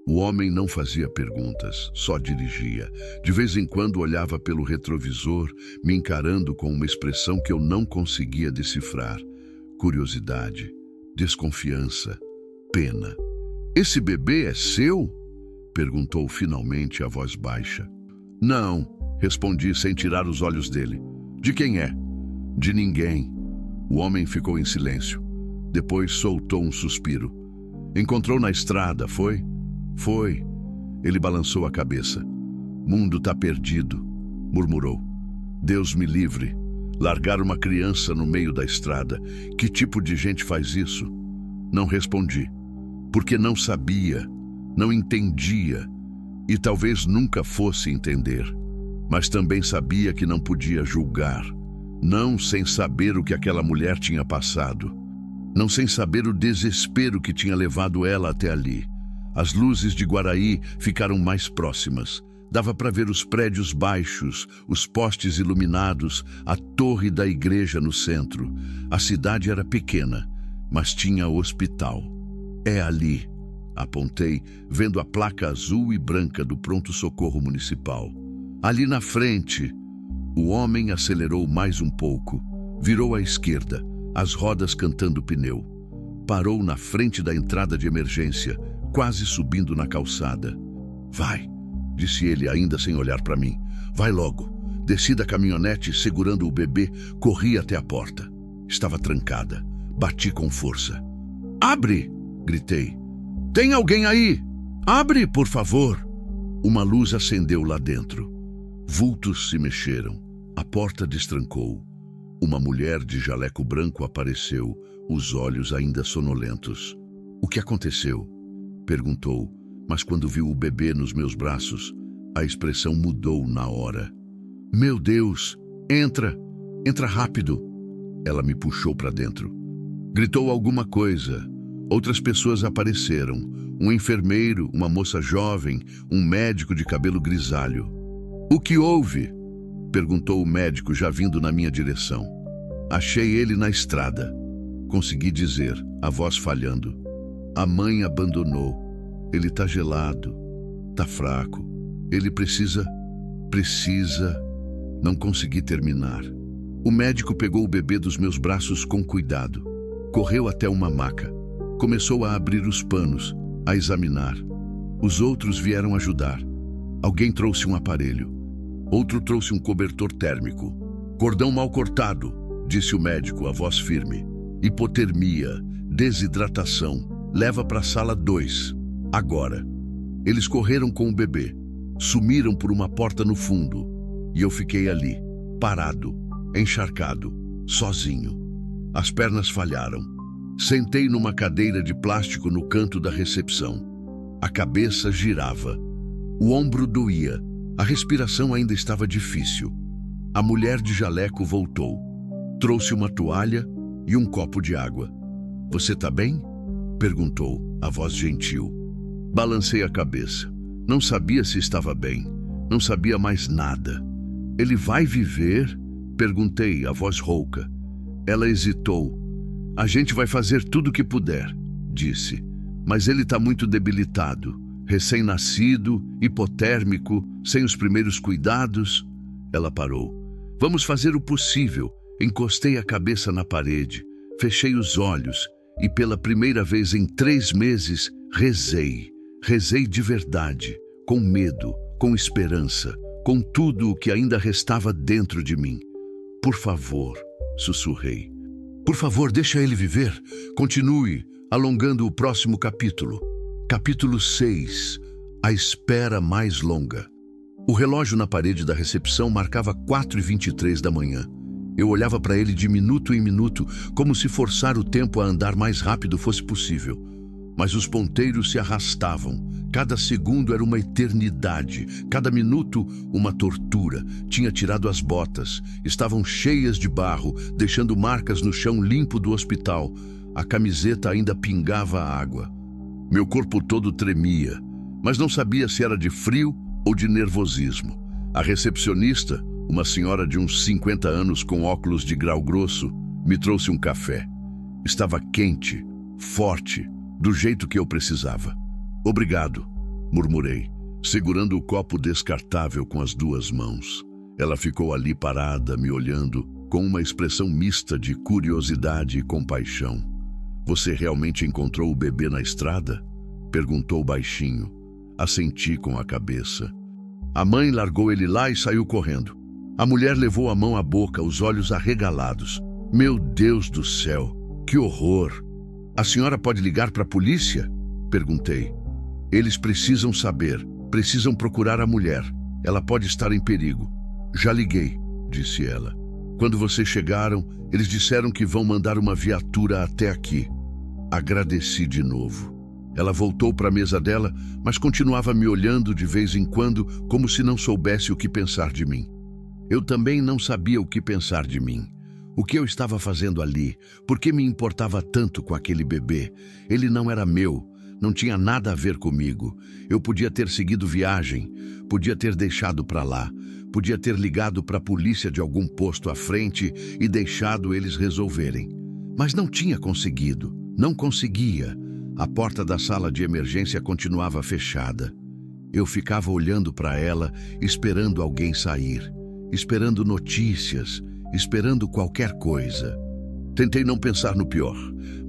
O homem não fazia perguntas, só dirigia. De vez em quando olhava pelo retrovisor, me encarando com uma expressão que eu não conseguia decifrar. Curiosidade, desconfiança, pena. Esse bebê é seu? Perguntou finalmente a voz baixa. Não, respondi sem tirar os olhos dele. De quem é? De ninguém. O homem ficou em silêncio. Depois soltou um suspiro. Encontrou na estrada, foi? Foi. Ele balançou a cabeça. Mundo tá perdido, murmurou. Deus me livre. Largar uma criança no meio da estrada. Que tipo de gente faz isso? Não respondi. Porque não sabia, não entendia e talvez nunca fosse entender. Mas também sabia que não podia julgar. Não sem saber o que aquela mulher tinha passado. Não sem saber o desespero que tinha levado ela até ali. As luzes de Guaraí ficaram mais próximas. Dava para ver os prédios baixos, os postes iluminados, a torre da igreja no centro. A cidade era pequena, mas tinha hospital. É ali, apontei, vendo a placa azul e branca do pronto-socorro municipal. Ali na frente. O homem acelerou mais um pouco. Virou à esquerda, as rodas cantando pneu. Parou na frente da entrada de emergência, quase subindo na calçada. Vai, disse ele ainda sem olhar para mim. Vai logo. Desci da caminhonete segurando o bebê, corri até a porta. Estava trancada. Bati com força. Abre! Gritei. Tem alguém aí? Abre, por favor. Uma luz acendeu lá dentro. Vultos se mexeram. A porta destrancou. Uma mulher de jaleco branco apareceu, os olhos ainda sonolentos. O que aconteceu? Perguntou, mas quando viu o bebê nos meus braços, a expressão mudou na hora. Meu Deus! Entra! Entra rápido! Ela me puxou para dentro. Gritou alguma coisa. Outras pessoas apareceram. Um enfermeiro, uma moça jovem, um médico de cabelo grisalho. O que houve? Perguntou o médico já vindo na minha direção. Achei ele na estrada. Consegui dizer, a voz falhando. A mãe abandonou. Ele tá gelado. Tá fraco. Ele precisa... Não consegui terminar. O médico pegou o bebê dos meus braços com cuidado. Correu até uma maca. Começou a abrir os panos, a examinar. Os outros vieram ajudar. Alguém trouxe um aparelho. Outro trouxe um cobertor térmico. Cordão mal cortado, disse o médico, a voz firme. Hipotermia, desidratação. Leva para a sala 2. Agora. Eles correram com o bebê. Sumiram por uma porta no fundo. E eu fiquei ali, parado, encharcado, sozinho. As pernas falharam. Sentei numa cadeira de plástico no canto da recepção. A cabeça girava. O ombro doía. A respiração ainda estava difícil. A mulher de jaleco voltou. Trouxe uma toalha e um copo de água. Você tá bem? Perguntou, a voz gentil. Balancei a cabeça. Não sabia se estava bem. Não sabia mais nada. Ele vai viver? Perguntei, a voz rouca. Ela hesitou. A gente vai fazer tudo o que puder, disse. Mas ele está muito debilitado. Recém-nascido, hipotérmico, sem os primeiros cuidados. Ela parou. Vamos fazer o possível. Encostei a cabeça na parede. Fechei os olhos. E pela primeira vez em 3 meses, rezei. Rezei de verdade, com medo, com esperança, com tudo o que ainda restava dentro de mim. Por favor, sussurrei. Por favor, deixa ele viver. Continue, alongando o próximo capítulo. Capítulo 6. A espera mais longa. O relógio na parede da recepção marcava 4h23 da manhã. Eu olhava para ele de minuto em minuto, como se forçar o tempo a andar mais rápido fosse possível. Mas os ponteiros se arrastavam. Cada segundo era uma eternidade. Cada minuto, uma tortura. Tinha tirado as botas. Estavam cheias de barro, deixando marcas no chão limpo do hospital. A camiseta ainda pingava água. Meu corpo todo tremia, mas não sabia se era de frio ou de nervosismo. A recepcionista, uma senhora de uns 50 anos com óculos de grau grosso, me trouxe um café. Estava quente, forte, do jeito que eu precisava. Obrigado, murmurei, segurando o copo descartável com as 2 mãos. Ela ficou ali parada, me olhando, com uma expressão mista de curiosidade e compaixão. Você realmente encontrou o bebê na estrada? Perguntou baixinho. Assenti com a cabeça. A mãe largou ele lá e saiu correndo. A mulher levou a mão à boca, os olhos arregalados. Meu Deus do céu, que horror! A senhora pode ligar para a polícia? Perguntei. Eles precisam saber, precisam procurar a mulher. Ela pode estar em perigo. Já liguei, disse ela. Quando vocês chegaram, eles disseram que vão mandar uma viatura até aqui. Agradeci de novo. Ela voltou para a mesa dela, mas continuava me olhando de vez em quando, como se não soubesse o que pensar de mim. Eu também não sabia o que pensar de mim. O que eu estava fazendo ali? Por que me importava tanto com aquele bebê? Ele não era meu, não tinha nada a ver comigo. Eu podia ter seguido viagem, podia ter deixado para lá, podia ter ligado para a polícia de algum posto à frente e deixado eles resolverem. Mas não tinha conseguido, não conseguia. A porta da sala de emergência continuava fechada. Eu ficava olhando para ela, esperando alguém sair, esperando notícias, esperando qualquer coisa. Tentei não pensar no pior,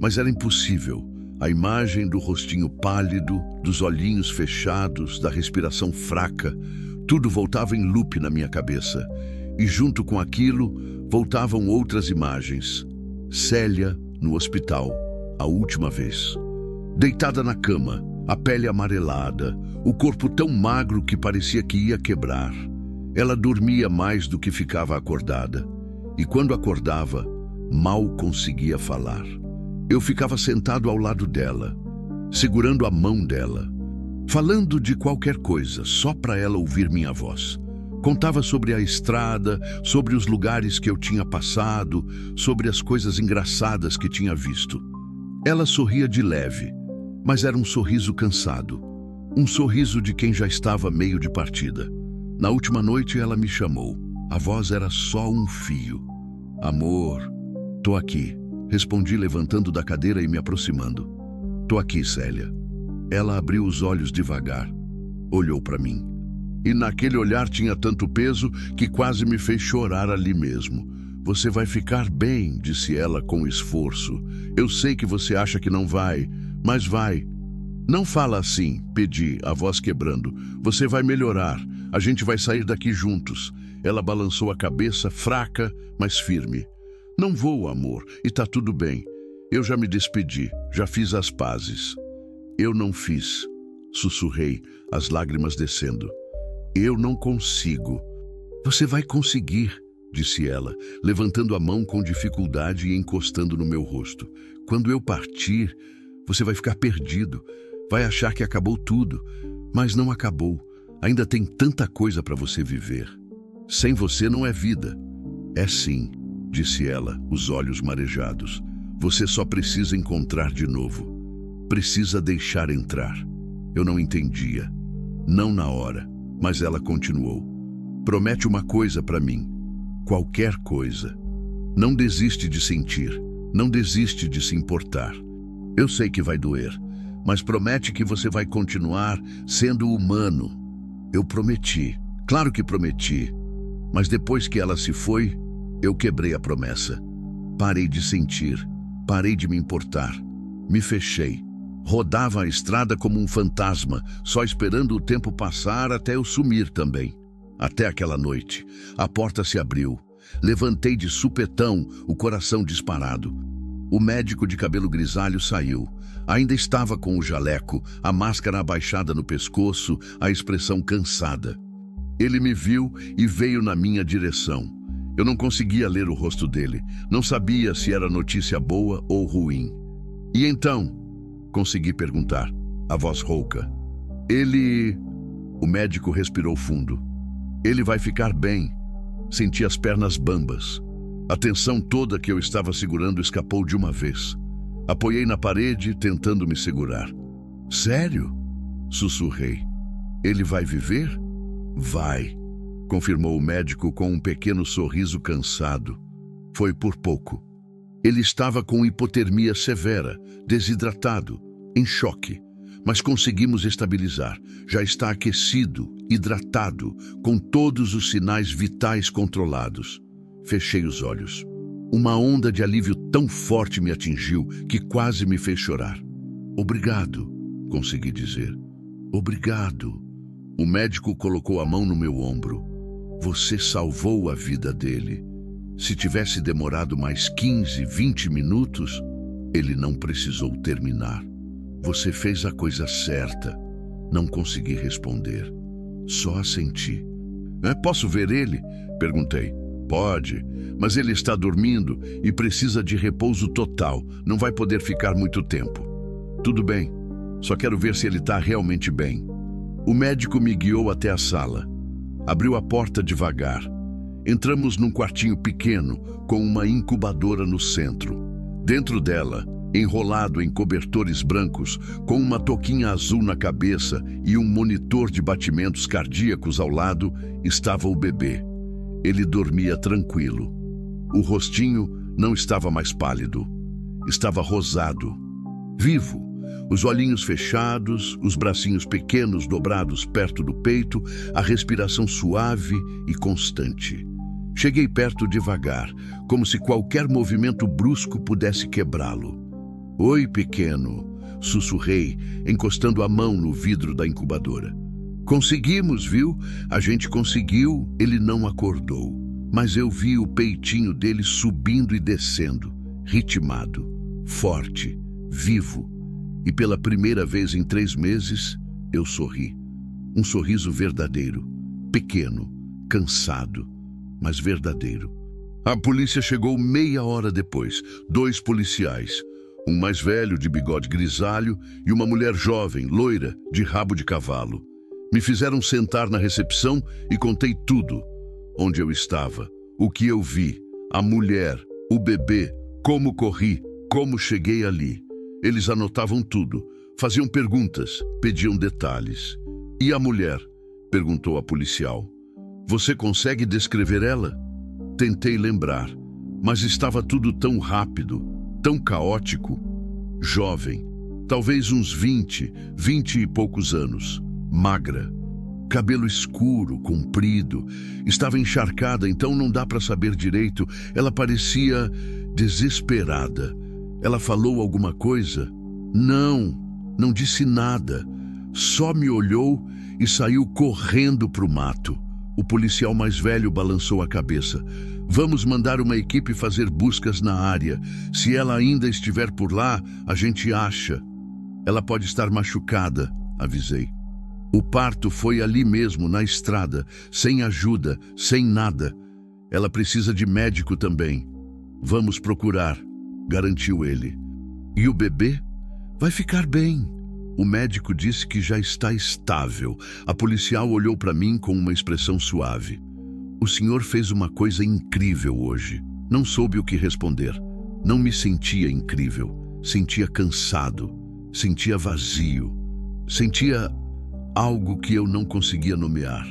mas era impossível. A imagem do rostinho pálido, dos olhinhos fechados, da respiração fraca, tudo voltava em loop na minha cabeça. E junto com aquilo, voltavam outras imagens. Célia, no hospital, a última vez. Deitada na cama, a pele amarelada, o corpo tão magro que parecia que ia quebrar. Ela dormia mais do que ficava acordada, e quando acordava, mal conseguia falar. Eu ficava sentado ao lado dela, segurando a mão dela, falando de qualquer coisa, só para ela ouvir minha voz. Contava sobre a estrada, sobre os lugares que eu tinha passado, sobre as coisas engraçadas que tinha visto. Ela sorria de leve, mas era um sorriso cansado, um sorriso de quem já estava meio de partida. Na última noite ela me chamou. A voz era só um fio. Amor, tô aqui, respondi levantando da cadeira e me aproximando. Tô aqui, Célia. Ela abriu os olhos devagar, olhou para mim. E naquele olhar tinha tanto peso que quase me fez chorar ali mesmo. Você vai ficar bem, disse ela com esforço. Eu sei que você acha que não vai, mas vai. Não fala assim, pedi, a voz quebrando. Você vai melhorar, a gente vai sair daqui juntos. Ela balançou a cabeça, fraca, mas firme. Não vou, amor, e tá tudo bem. Eu já me despedi, já fiz as pazes. Eu não fiz, sussurrei, as lágrimas descendo. Eu não consigo. Você vai conseguir, disse ela, levantando a mão com dificuldade e encostando no meu rosto. Quando eu partir, você vai ficar perdido, vai achar que acabou tudo, mas não acabou. Ainda tem tanta coisa para você viver. Sem você não é vida. É sim, disse ela, os olhos marejados. Você só precisa encontrar de novo. Precisa deixar entrar. Eu não entendia. Não na hora, mas ela continuou. Promete uma coisa para mim. Qualquer coisa. Não desiste de sentir. Não desiste de se importar. Eu sei que vai doer, mas promete que você vai continuar sendo humano. Eu prometi. Claro que prometi. Mas depois que ela se foi, eu quebrei a promessa. Parei de sentir. Parei de me importar. Me fechei. Rodava a estrada como um fantasma, só esperando o tempo passar até eu sumir também. Até aquela noite, a porta se abriu. Levantei de supetão, o coração disparado. O médico de cabelo grisalho saiu. Ainda estava com o jaleco, a máscara abaixada no pescoço, a expressão cansada. Ele me viu e veio na minha direção. Eu não conseguia ler o rosto dele. Não sabia se era notícia boa ou ruim. E então? Consegui perguntar, a voz rouca. O médico respirou fundo. Ele vai ficar bem. Senti as pernas bambas. A tensão toda que eu estava segurando escapou de uma vez. Apoiei na parede, tentando me segurar. Sério? Sussurrei. Ele vai viver? Vai, confirmou o médico com um pequeno sorriso cansado. Foi por pouco. Ele estava com hipotermia severa, desidratado, em choque, mas conseguimos estabilizar. Já está aquecido, hidratado, com todos os sinais vitais controlados. Fechei os olhos. Uma onda de alívio tão forte me atingiu que quase me fez chorar. Obrigado, consegui dizer. Obrigado. O médico colocou a mão no meu ombro. Você salvou a vida dele. Se tivesse demorado mais 15, 20 minutos, ele não precisou terminar. Você fez a coisa certa. Não consegui responder. Só assenti. Posso ver ele? Perguntei. Pode, mas ele está dormindo e precisa de repouso total. Não vai poder ficar muito tempo. Tudo bem. Só quero ver se ele está realmente bem. O médico me guiou até a sala. Abriu a porta devagar. Entramos num quartinho pequeno, com uma incubadora no centro. Dentro dela, enrolado em cobertores brancos, com uma touquinha azul na cabeça e um monitor de batimentos cardíacos ao lado, estava o bebê. Ele dormia tranquilo. O rostinho não estava mais pálido. Estava rosado. Vivo. Os olhinhos fechados, os bracinhos pequenos dobrados perto do peito, a respiração suave e constante. Cheguei perto devagar, como se qualquer movimento brusco pudesse quebrá-lo. Oi, pequeno, sussurrei, encostando a mão no vidro da incubadora. Conseguimos, viu? A gente conseguiu, ele não acordou. Mas eu vi o peitinho dele subindo e descendo, ritmado, forte, vivo. E pela primeira vez em 3 meses, eu sorri. Um sorriso verdadeiro, pequeno, cansado, mas verdadeiro. A polícia chegou meia hora depois. 2 policiais, um mais velho de bigode grisalho e uma mulher jovem, loira, de rabo de cavalo. Me fizeram sentar na recepção e contei tudo. Onde eu estava, o que eu vi, a mulher, o bebê, como corri, como cheguei ali. Eles anotavam tudo, faziam perguntas, pediam detalhes. E a mulher? Perguntou a policial. Você consegue descrever ela? Tentei lembrar, mas estava tudo tão rápido, tão caótico. Jovem, talvez uns 20 e poucos anos, magra, cabelo escuro, comprido, estava encharcada, então não dá para saber direito. Ela parecia desesperada. Ela falou alguma coisa? Não disse nada. Só me olhou e saiu correndo para o mato. O policial mais velho balançou a cabeça. Vamos mandar uma equipe fazer buscas na área. Se ela ainda estiver por lá, a gente acha. Ela pode estar machucada, avisei. O parto foi ali mesmo, na estrada, sem ajuda, sem nada. Ela precisa de médico também. Vamos procurar, garantiu ele. E o bebê? Vai ficar bem. O médico disse que já está estável. A policial olhou para mim com uma expressão suave. O senhor fez uma coisa incrível hoje. Não soube o que responder. Não me sentia incrível. Sentia cansado. Sentia vazio. Sentia algo que eu não conseguia nomear.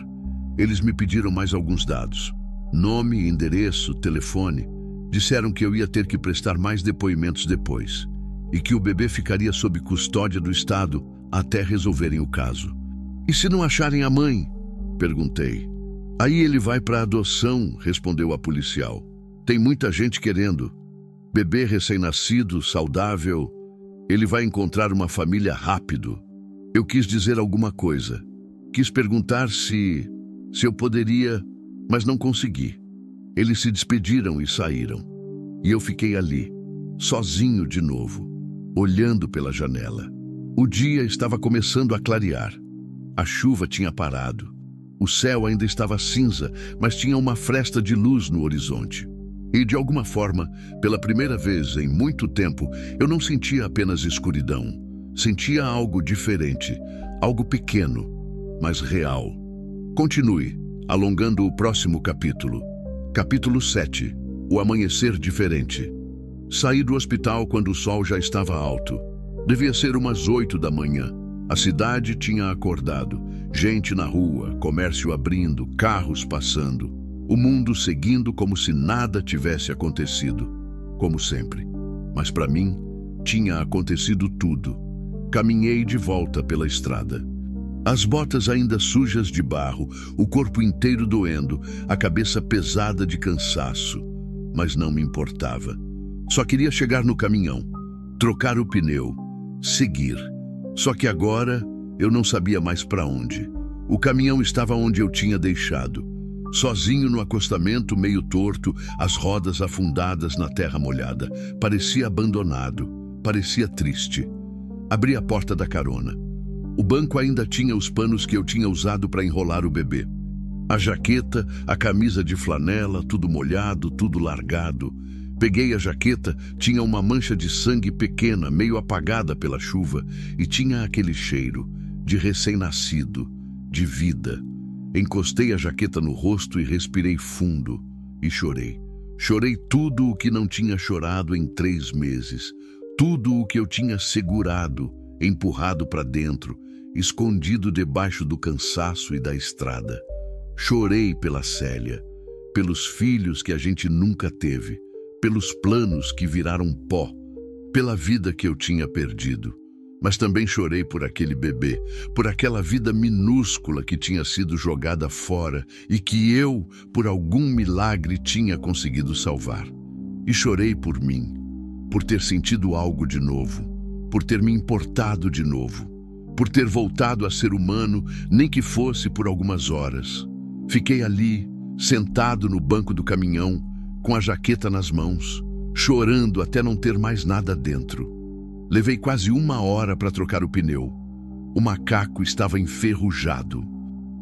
Eles me pediram mais alguns dados. Nome, endereço, telefone. Disseram que eu ia ter que prestar mais depoimentos depois. E que o bebê ficaria sob custódia do Estado até resolverem o caso. E se não acharem a mãe? Perguntei. Aí ele vai para adoção, respondeu a policial. Tem muita gente querendo. Bebê recém-nascido, saudável. Ele vai encontrar uma família rápido. Eu quis dizer alguma coisa. Quis perguntar se eu poderia, mas não consegui. Eles se despediram e saíram. E eu fiquei ali, sozinho de novo, olhando pela janela. O dia estava começando a clarear. A chuva tinha parado. O céu ainda estava cinza, mas tinha uma fresta de luz no horizonte. E, de alguma forma, pela primeira vez em muito tempo, eu não sentia apenas escuridão. Sentia algo diferente, algo pequeno, mas real. Continue, alongando o próximo capítulo. Capítulo 7. O amanhecer diferente. Saí do hospital quando o sol já estava alto. Devia ser umas 8 da manhã. A cidade tinha acordado. Gente na rua, comércio abrindo, carros passando. O mundo seguindo como se nada tivesse acontecido. Como sempre. Mas para mim, tinha acontecido tudo. Caminhei de volta pela estrada. As botas ainda sujas de barro, o corpo inteiro doendo, a cabeça pesada de cansaço. Mas não me importava. Só queria chegar no caminhão, trocar o pneu, seguir. Só que agora eu não sabia mais para onde. O caminhão estava onde eu tinha deixado. Sozinho no acostamento, meio torto, as rodas afundadas na terra molhada. Parecia abandonado, parecia triste. Abri a porta da carona. O banco ainda tinha os panos que eu tinha usado para enrolar o bebê. A jaqueta, a camisa de flanela, tudo molhado, tudo largado. Peguei a jaqueta, tinha uma mancha de sangue pequena, meio apagada pela chuva, e tinha aquele cheiro de recém-nascido, de vida. Encostei a jaqueta no rosto e respirei fundo, e chorei. Chorei tudo o que não tinha chorado em 3 meses. Tudo o que eu tinha segurado, empurrado para dentro, escondido debaixo do cansaço e da estrada. Chorei pela Célia, pelos filhos que a gente nunca teve, pelos planos que viraram pó, pela vida que eu tinha perdido. Mas também chorei por aquele bebê, por aquela vida minúscula que tinha sido jogada fora e que eu, por algum milagre, tinha conseguido salvar. E chorei por mim, por ter sentido algo de novo, por ter me importado de novo, por ter voltado a ser humano, nem que fosse por algumas horas. Fiquei ali, sentado no banco do caminhão, com a jaqueta nas mãos, chorando até não ter mais nada dentro. Levei quase 1 hora para trocar o pneu. O macaco estava enferrujado.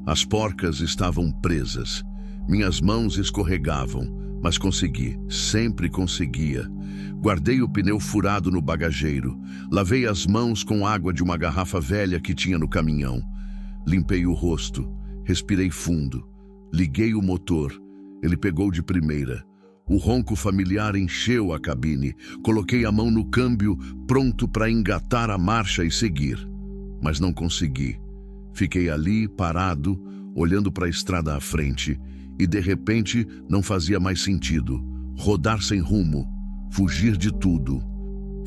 As porcas estavam presas. Minhas mãos escorregavam, mas consegui, sempre conseguia. Guardei o pneu furado no bagageiro. Lavei as mãos com água de uma garrafa velha que tinha no caminhão. Limpei o rosto, respirei fundo. Liguei o motor. Ele pegou de primeira. O ronco familiar encheu a cabine. Coloquei a mão no câmbio, pronto para engatar a marcha e seguir. Mas não consegui. Fiquei ali, parado, olhando para a estrada à frente, e de repente não fazia mais sentido. Rodar sem rumo, fugir de tudo,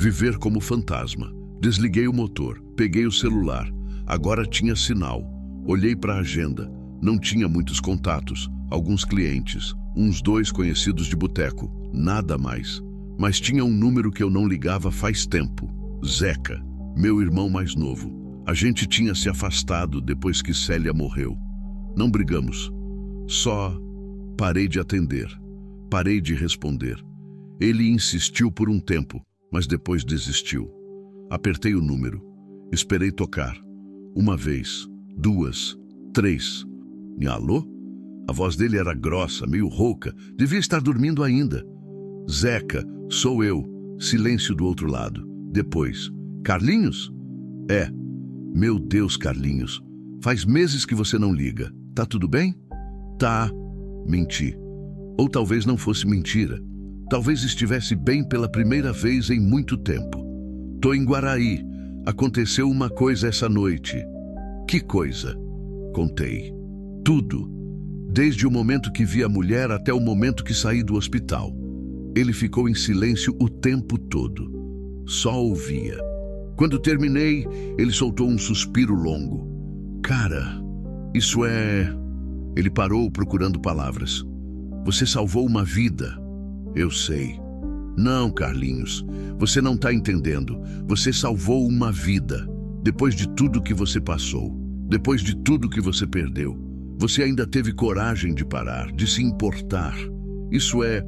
viver como fantasma. Desliguei o motor, peguei o celular. Agora tinha sinal. Olhei para a agenda. Não tinha muitos contatos, alguns clientes, uns 2 conhecidos de boteco, nada mais. Mas tinha um número que eu não ligava faz tempo. Zeca, meu irmão mais novo. A gente tinha se afastado depois que Célia morreu. Não brigamos. Só parei de atender. Parei de responder. Ele insistiu por um tempo, mas depois desistiu. Apertei o número. Esperei tocar. 1 vez, 2, 3. Alô? A voz dele era grossa, meio rouca. Devia estar dormindo ainda. Zeca, sou eu. Silêncio do outro lado. Depois, Carlinhos? É. Meu Deus, Carlinhos. Faz meses que você não liga. Tá tudo bem? Tá. Menti. Ou talvez não fosse mentira. Talvez estivesse bem pela primeira vez em muito tempo. Tô em Guaraí. Aconteceu uma coisa essa noite. Que coisa? Contei. Tudo. Desde o momento que vi a mulher até o momento que saí do hospital. Ele ficou em silêncio o tempo todo. Só ouvia. Quando terminei, ele soltou um suspiro longo. Cara, isso é... Ele parou procurando palavras. Você salvou uma vida. Eu sei. Não, Carlinhos, você não está entendendo. Você salvou uma vida. Depois de tudo que você passou. Depois de tudo que você perdeu. Você ainda teve coragem de parar, de se importar. Isso é...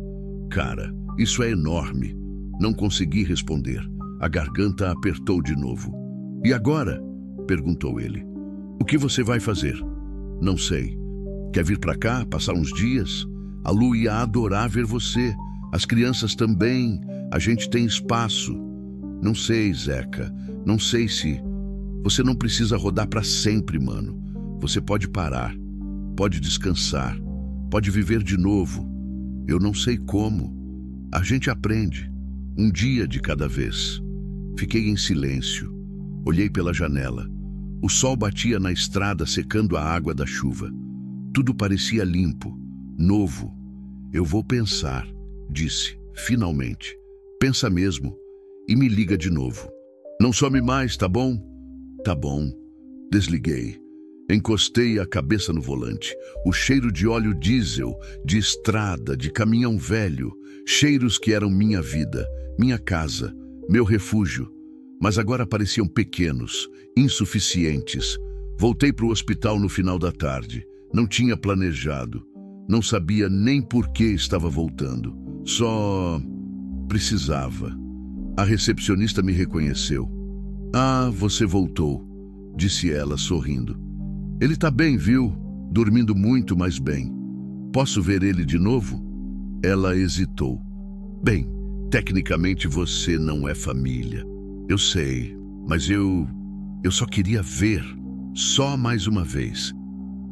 Cara, isso é enorme. Não consegui responder. A garganta apertou de novo. E agora? Perguntou ele. O que você vai fazer? Não sei. Quer vir para cá, passar uns dias? A Lu ia adorar ver você. As crianças também. A gente tem espaço. Não sei, Zeca. Não sei se... Você não precisa rodar para sempre, mano. Você pode parar. Pode descansar, pode viver de novo. Eu não sei como. A gente aprende, um dia de cada vez. Fiquei em silêncio. Olhei pela janela. O sol batia na estrada secando a água da chuva. Tudo parecia limpo, novo. Eu vou pensar, disse, finalmente. Pensa mesmo e me liga de novo. Não some mais, tá bom? Tá bom. Desliguei. Encostei a cabeça no volante. O cheiro de óleo diesel, de estrada, de caminhão velho. Cheiros que eram minha vida, minha casa, meu refúgio. Mas agora pareciam pequenos, insuficientes. Voltei para o hospital no final da tarde. Não tinha planejado. Não sabia nem por que estava voltando. Só precisava. A recepcionista me reconheceu. Ah, você voltou, disse ela, sorrindo. Ele tá bem, viu? Dormindo muito, mas bem. Posso ver ele de novo? Ela hesitou. Bem, tecnicamente você não é família. Eu sei, mas eu só queria ver. Só mais uma vez.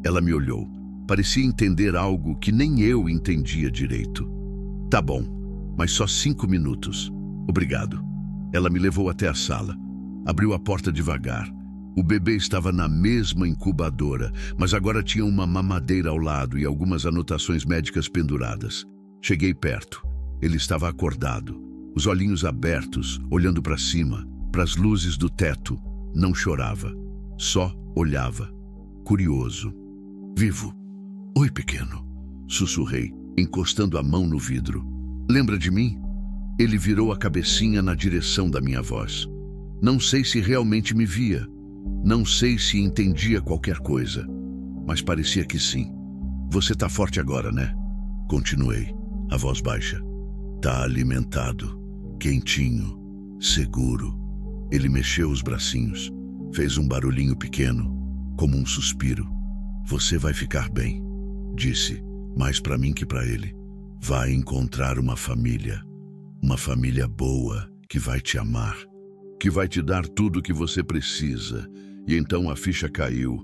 Ela me olhou. Parecia entender algo que nem eu entendia direito. Tá bom, mas só 5 minutos. Obrigado. Ela me levou até a sala. Abriu a porta devagar. O bebê estava na mesma incubadora, mas agora tinha uma mamadeira ao lado e algumas anotações médicas penduradas. Cheguei perto. Ele estava acordado, os olhinhos abertos, olhando para cima, para as luzes do teto. Não chorava, só olhava, curioso. Vivo. Oi, pequeno, sussurrei, encostando a mão no vidro. Lembra de mim? Ele virou a cabecinha na direção da minha voz. Não sei se realmente me via. Não sei se entendia qualquer coisa, mas parecia que sim. Você tá forte agora, né? Continuei, a voz baixa. Tá alimentado, quentinho, seguro. Ele mexeu os bracinhos, fez um barulhinho pequeno, como um suspiro. Você vai ficar bem, disse, mais para mim que para ele. Vai encontrar uma família boa que vai te amar, que vai te dar tudo o que você precisa. E então a ficha caiu.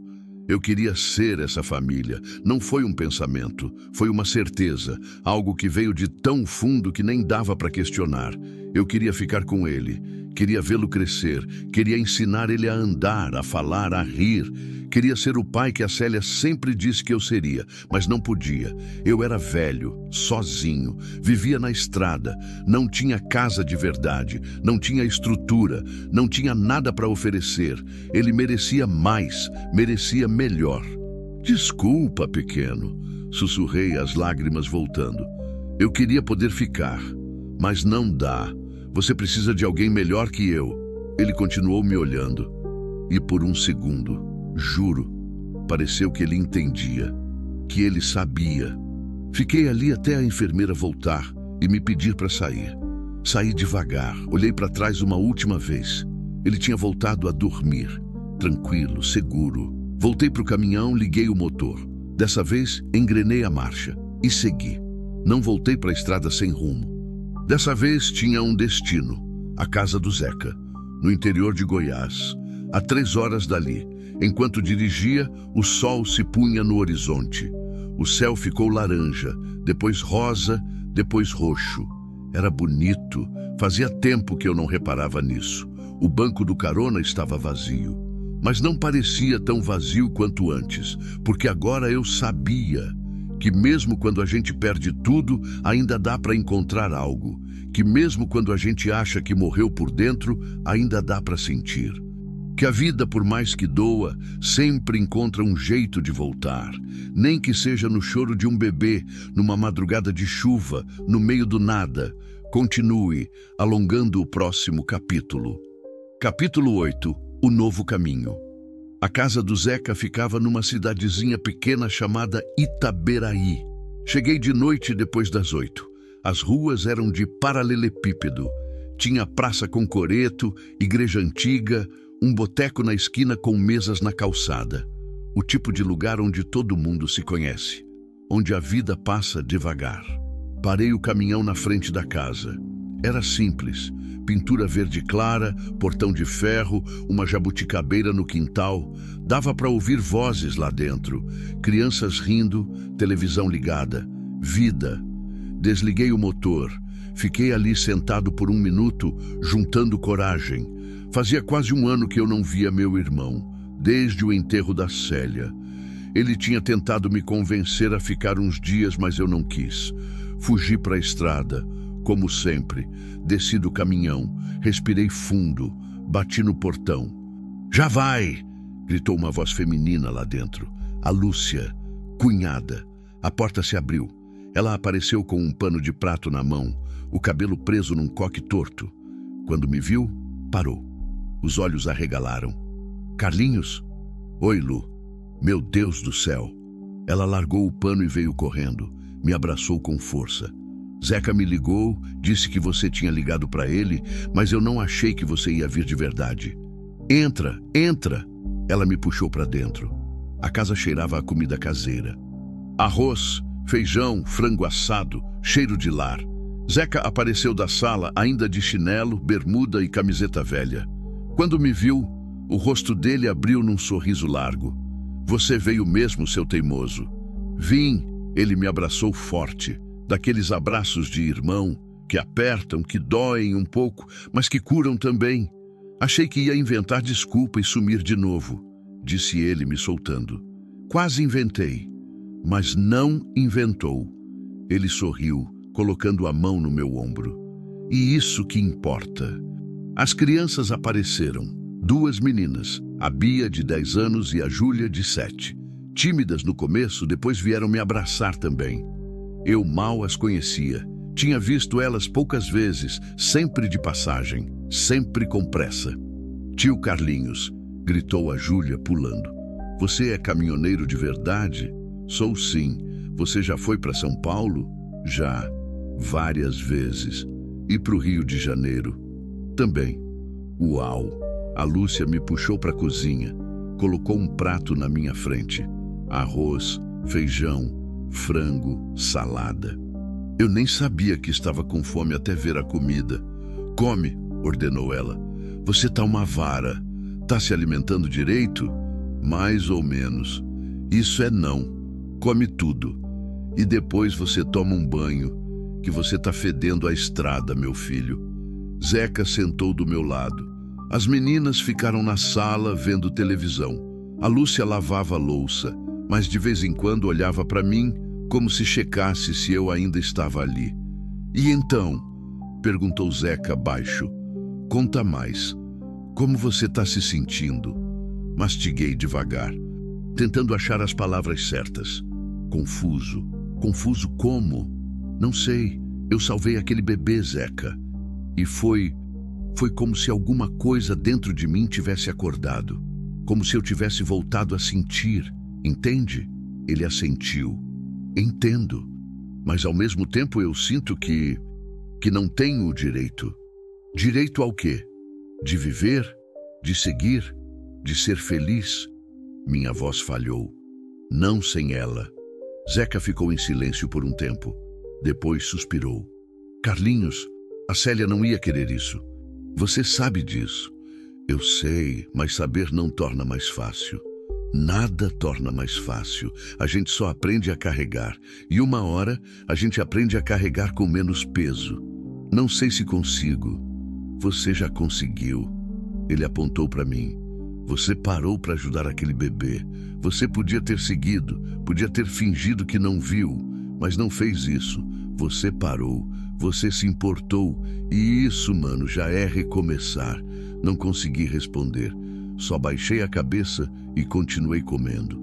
Eu queria ser essa família. Não foi um pensamento, foi uma certeza, algo que veio de tão fundo que nem dava para questionar. Eu queria ficar com ele, queria vê-lo crescer, queria ensinar ele a andar, a falar, a rir. Queria ser o pai que a Célia sempre disse que eu seria, mas não podia. Eu era velho, sozinho, vivia na estrada, não tinha casa de verdade, não tinha estrutura, não tinha nada para oferecer. Ele merecia mais, merecia melhor. Desculpa, pequeno, sussurrei, as lágrimas voltando. Eu queria poder ficar, mas não dá. Você precisa de alguém melhor que eu. Ele continuou me olhando. E por um segundo, juro, pareceu que ele entendia, que ele sabia. Fiquei ali até a enfermeira voltar e me pedir para sair. Saí devagar, olhei para trás uma última vez. Ele tinha voltado a dormir, tranquilo, seguro. Voltei para o caminhão, liguei o motor. Dessa vez, engrenei a marcha e segui. Não voltei para a estrada sem rumo. Dessa vez tinha um destino, a casa do Zeca, no interior de Goiás, a 3 horas dali. Enquanto dirigia, o sol se punha no horizonte. O céu ficou laranja, depois rosa, depois roxo. Era bonito, fazia tempo que eu não reparava nisso. O banco do carona estava vazio, mas não parecia tão vazio quanto antes, porque agora eu sabia que mesmo quando a gente perde tudo, ainda dá para encontrar algo, que mesmo quando a gente acha que morreu por dentro, ainda dá para sentir. Que a vida, por mais que doa, sempre encontra um jeito de voltar, nem que seja no choro de um bebê, numa madrugada de chuva, no meio do nada. Continue, alongando o próximo capítulo. Capítulo 8, O Novo Caminho. A casa do Zeca ficava numa cidadezinha pequena chamada Itaberaí. Cheguei de noite depois das 8. As ruas eram de paralelepípedo. Tinha praça com coreto, igreja antiga, um boteco na esquina com mesas na calçada. O tipo de lugar onde todo mundo se conhece, onde a vida passa devagar. Parei o caminhão na frente da casa. Era simples, pintura verde clara, portão de ferro, uma jabuticabeira no quintal. Dava para ouvir vozes lá dentro, crianças rindo, televisão ligada. Vida. Desliguei o motor. Fiquei ali sentado por 1 minuto, juntando coragem. Fazia quase 1 ano que eu não via meu irmão, desde o enterro da Célia. Ele tinha tentado me convencer a ficar uns dias, mas eu não quis. Fugi para a estrada, como sempre. Desci do caminhão, respirei fundo, bati no portão. "Já vai!" gritou uma voz feminina lá dentro. A Lúcia, cunhada. A porta se abriu. Ela apareceu com um pano de prato na mão, o cabelo preso num coque torto. Quando me viu, parou. Os olhos arregalaram. "Carlinhos?" "Oi, Lu." "Meu Deus do céu." Ela largou o pano e veio correndo. Me abraçou com força. "Zeca me ligou, disse que você tinha ligado para ele, mas eu não achei que você ia vir de verdade." "Entra, entra." Ela me puxou para dentro. A casa cheirava a comida caseira. Arroz, feijão, frango assado, cheiro de lar. Zeca apareceu da sala ainda de chinelo, bermuda e camiseta velha. Quando me viu, o rosto dele abriu num sorriso largo. "Você veio mesmo, seu teimoso." "Vim." Ele me abraçou forte, daqueles abraços de irmão, que apertam, que doem um pouco, mas que curam também. "Achei que ia inventar desculpa e sumir de novo", disse ele, me soltando. "Quase inventei, mas não inventou." Ele sorriu, colocando a mão no meu ombro. "E isso que importa." As crianças apareceram. 2 meninas, a Bia, de 10 anos, e a Júlia, de 7. Tímidas no começo, depois vieram me abraçar também. Eu mal as conhecia. Tinha visto elas poucas vezes, sempre de passagem, sempre com pressa. "Tio Carlinhos", gritou a Júlia, pulando. "Você é caminhoneiro de verdade?" "Sou sim." "Você já foi para São Paulo?" "Já, várias vezes." "E para o Rio de Janeiro?" "Também." Uau! A Lúcia me puxou para a cozinha, colocou um prato na minha frente. Arroz, feijão, frango, salada. Eu nem sabia que estava com fome até ver a comida. Come, ordenou ela. Você tá uma vara. Tá se alimentando direito? Mais ou menos. Isso é não. Come tudo. E depois você toma um banho, que você tá fedendo a estrada, meu filho. Zeca sentou do meu lado. As meninas ficaram na sala vendo televisão. A Lúcia lavava a louça, mas de vez em quando olhava para mim como se checasse se eu ainda estava ali. E então? Perguntou Zeca baixo. Conta mais. Como você está se sentindo? Mastiguei devagar, tentando achar as palavras certas. Confuso. Confuso como? Não sei. Eu salvei aquele bebê, Zeca. E foi como se alguma coisa dentro de mim tivesse acordado. Como se eu tivesse voltado a sentir. Entende? Ele assentiu. Entendo. Mas ao mesmo tempo eu sinto que não tenho o direito. Direito ao quê? De viver? De seguir? De ser feliz? Minha voz falhou. Não sem ela. Zeca ficou em silêncio por um tempo. Depois suspirou. Carlinhos, a Célia não ia querer isso. Você sabe disso. Eu sei, mas saber não torna mais fácil. Nada torna mais fácil. A gente só aprende a carregar. E uma hora, a gente aprende a carregar com menos peso. Não sei se consigo. Você já conseguiu. Ele apontou para mim. Você parou para ajudar aquele bebê. Você podia ter seguido, podia ter fingido que não viu, mas não fez isso. Você parou, você se importou. E isso, mano, já é recomeçar. Não consegui responder. Só baixei a cabeça e continuei comendo.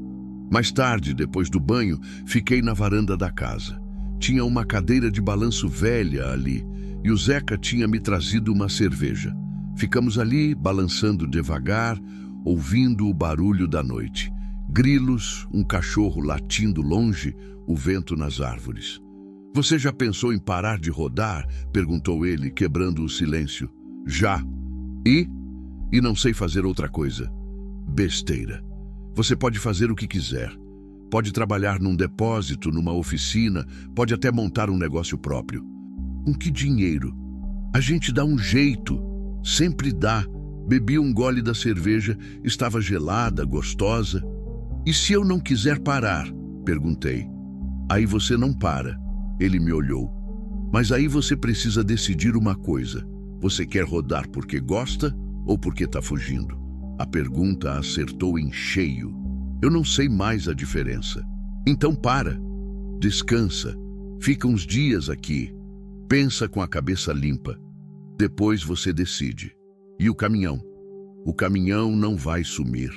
Mais tarde, depois do banho, fiquei na varanda da casa. Tinha uma cadeira de balanço velha ali e o Zeca tinha me trazido uma cerveja. Ficamos ali, balançando devagar, ouvindo o barulho da noite. Grilos, um cachorro latindo longe, o vento nas árvores. Você já pensou em parar de rodar? Perguntou ele, quebrando o silêncio. Já. E não sei fazer outra coisa. Besteira. Você pode fazer o que quiser. Pode trabalhar num depósito, numa oficina, pode até montar um negócio próprio. Com que dinheiro? A gente dá um jeito. Sempre dá. Bebi um gole da cerveja, estava gelada, gostosa. E se eu não quiser parar? Perguntei. Aí você não para. Ele me olhou. Mas aí você precisa decidir uma coisa. Você quer rodar porque gosta ou porque está fugindo? A pergunta acertou em cheio. Eu não sei mais a diferença. Então para. Descansa. Fica uns dias aqui. Pensa com a cabeça limpa. Depois você decide. E o caminhão? O caminhão não vai sumir.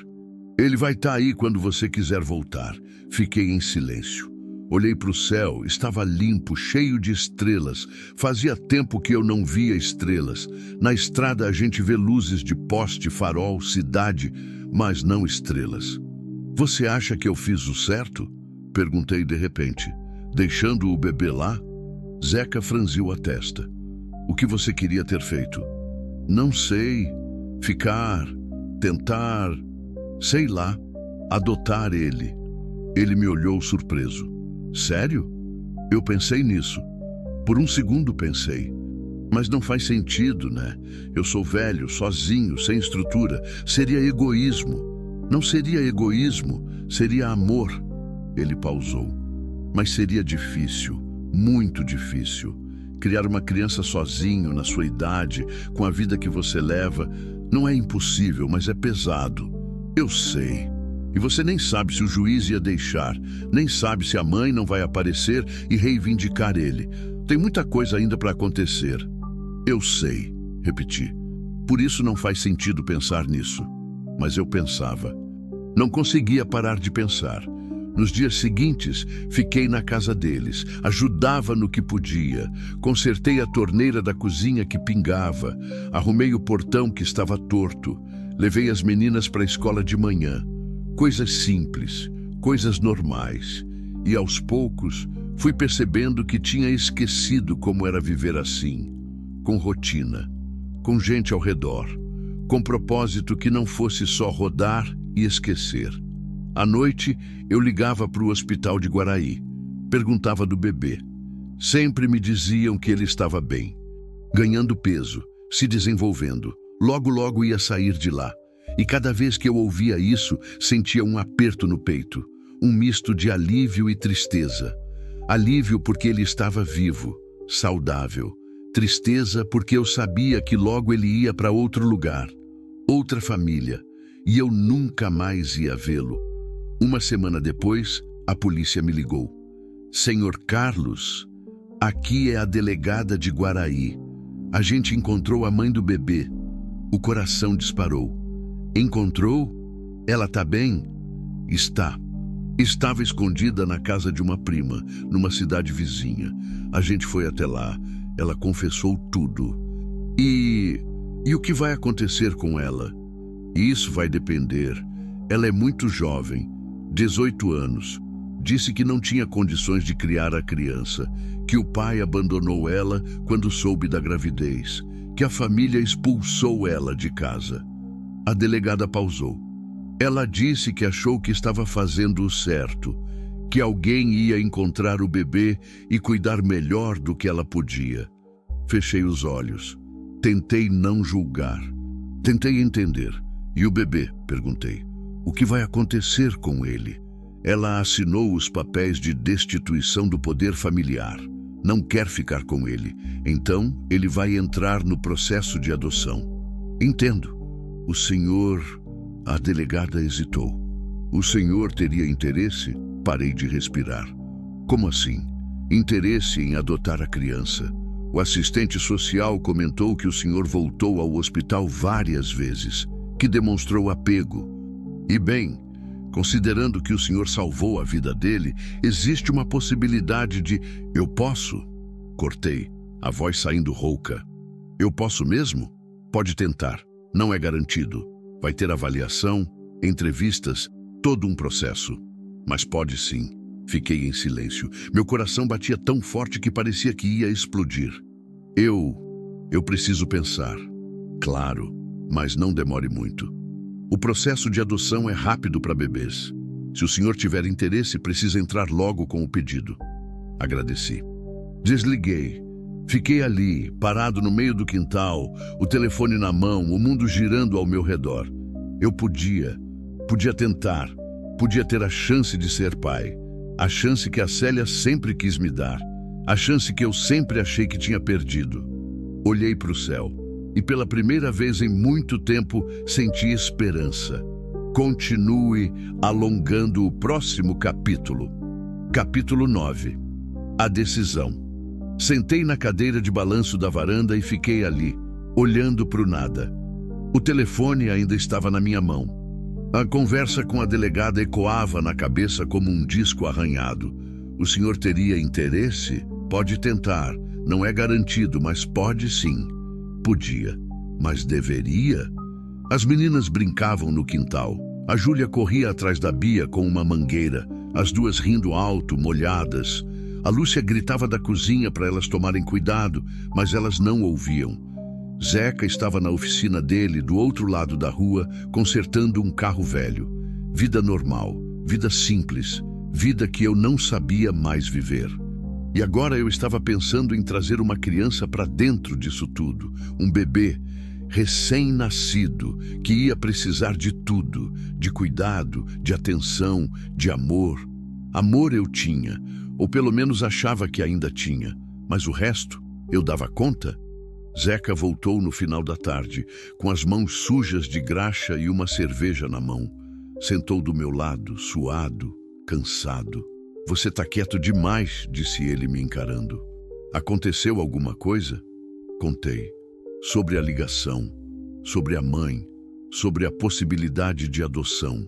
Ele vai estar aí quando você quiser voltar. Fiquei em silêncio. Olhei para o céu, estava limpo, cheio de estrelas. Fazia tempo que eu não via estrelas. Na estrada a gente vê luzes de poste, farol, cidade, mas não estrelas. Você acha que eu fiz o certo? Perguntei de repente. Deixando o bebê lá? Zeca franziu a testa. O que você queria ter feito? Não sei. Ficar, tentar, sei lá, adotar ele. Ele me olhou surpreso. Sério? Eu pensei nisso. Por um segundo pensei. Mas não faz sentido, né? Eu sou velho, sozinho, sem estrutura. Seria egoísmo. Não seria egoísmo, seria amor. Ele pausou. Mas seria difícil, muito difícil. Criar uma criança sozinho, na sua idade, com a vida que você leva, não é impossível, mas é pesado. Eu sei. E você nem sabe se o juiz ia deixar, nem sabe se a mãe não vai aparecer e reivindicar ele. Tem muita coisa ainda para acontecer. Eu sei, repeti. Por isso não faz sentido pensar nisso. Mas eu pensava. Não conseguia parar de pensar. Nos dias seguintes, fiquei na casa deles, ajudava no que podia, consertei a torneira da cozinha que pingava, arrumei o portão que estava torto, levei as meninas para a escola de manhã. Coisas simples, coisas normais. E aos poucos, fui percebendo que tinha esquecido como era viver assim, com rotina, com gente ao redor, com propósito que não fosse só rodar e esquecer. À noite, eu ligava para o hospital de Guaraí. Perguntava do bebê. Sempre me diziam que ele estava bem, ganhando peso, se desenvolvendo. Logo, logo ia sair de lá. E cada vez que eu ouvia isso, sentia um aperto no peito, um misto de alívio e tristeza. Alívio porque ele estava vivo, saudável. Tristeza porque eu sabia que logo ele ia para outro lugar, outra família, e eu nunca mais ia vê-lo. Uma semana depois, a polícia me ligou. Senhor Carlos, aqui é a delegada de Guaraí. A gente encontrou a mãe do bebê. O coração disparou. Encontrou? Ela tá bem? Está. Estava escondida na casa de uma prima, numa cidade vizinha. A gente foi até lá. Ela confessou tudo. E o que vai acontecer com ela? Isso vai depender. Ela é muito jovem, 18 anos. Disse que não tinha condições de criar a criança, que o pai abandonou ela quando soube da gravidez, que a família expulsou ela de casa. A delegada pausou. Ela disse que achou que estava fazendo o certo, que alguém ia encontrar o bebê e cuidar melhor do que ela podia. Fechei os olhos. Tentei não julgar. Tentei entender. E o bebê? Perguntei. O que vai acontecer com ele? Ela assinou os papéis de destituição do poder familiar. Não quer ficar com ele. Então, ele vai entrar no processo de adoção. Entendo. O senhor... A delegada hesitou. O senhor teria interesse? Parei de respirar. Como assim? Interesse em adotar a criança? O assistente social comentou que o senhor voltou ao hospital várias vezes, que demonstrou apego. E bem, considerando que o senhor salvou a vida dele, existe uma possibilidade de... Eu posso? Cortei, a voz saindo rouca. Eu posso mesmo? Pode tentar. Não é garantido. Vai ter avaliação, entrevistas, todo um processo. Mas pode sim. Fiquei em silêncio. Meu coração batia tão forte que parecia que ia explodir. Eu preciso pensar. Claro, mas não demore muito. O processo de adoção é rápido para bebês. Se o senhor tiver interesse, precisa entrar logo com o pedido. Agradeci. Desliguei. Fiquei ali, parado no meio do quintal, o telefone na mão, o mundo girando ao meu redor. Eu podia tentar, podia ter a chance de ser pai, a chance que a Célia sempre quis me dar, a chance que eu sempre achei que tinha perdido. Olhei para o céu e pela primeira vez em muito tempo senti esperança. Continue alongando o próximo capítulo. Capítulo 9. A decisão. Sentei na cadeira de balanço da varanda e fiquei ali, olhando para o nada. O telefone ainda estava na minha mão. A conversa com a delegada ecoava na cabeça como um disco arranhado. O senhor teria interesse? Pode tentar. Não é garantido, mas pode sim. Podia, mas deveria? As meninas brincavam no quintal. A Júlia corria atrás da Bia com uma mangueira, as duas rindo alto, molhadas. A Lúcia gritava da cozinha para elas tomarem cuidado, mas elas não ouviam. Zeca estava na oficina dele, do outro lado da rua, consertando um carro velho. Vida normal, vida simples, vida que eu não sabia mais viver. E agora eu estava pensando em trazer uma criança para dentro disso tudo, um bebê recém-nascido que ia precisar de tudo, de cuidado, de atenção, de amor. Amor eu tinha, ou pelo menos achava que ainda tinha, mas o resto eu dava conta? Zeca voltou no final da tarde, com as mãos sujas de graxa e uma cerveja na mão. Sentou do meu lado, suado, cansado. Você tá quieto demais, disse ele me encarando. Aconteceu alguma coisa? Contei. Sobre a ligação, sobre a mãe, sobre a possibilidade de adoção.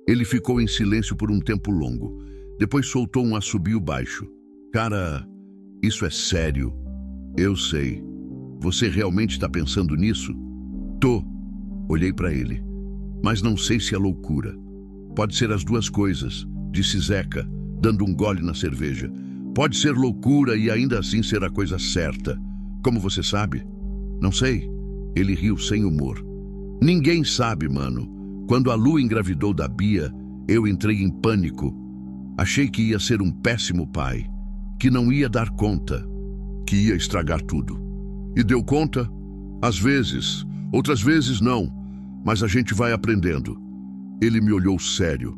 Ele ficou em silêncio por um tempo longo. Depois soltou um assobio baixo. Cara, isso é sério. Eu sei. Você realmente está pensando nisso? Tô. Olhei para ele. Mas não sei se é loucura. Pode ser as duas coisas, disse Zeca, dando um gole na cerveja. Pode ser loucura e ainda assim ser a coisa certa. Como você sabe? Não sei. Ele riu sem humor. Ninguém sabe, mano. Quando a Lu engravidou da Bia, eu entrei em pânico. Achei que ia ser um péssimo pai, que não ia dar conta, que ia estragar tudo. E deu conta? Às vezes, outras vezes não, mas a gente vai aprendendo. Ele me olhou sério.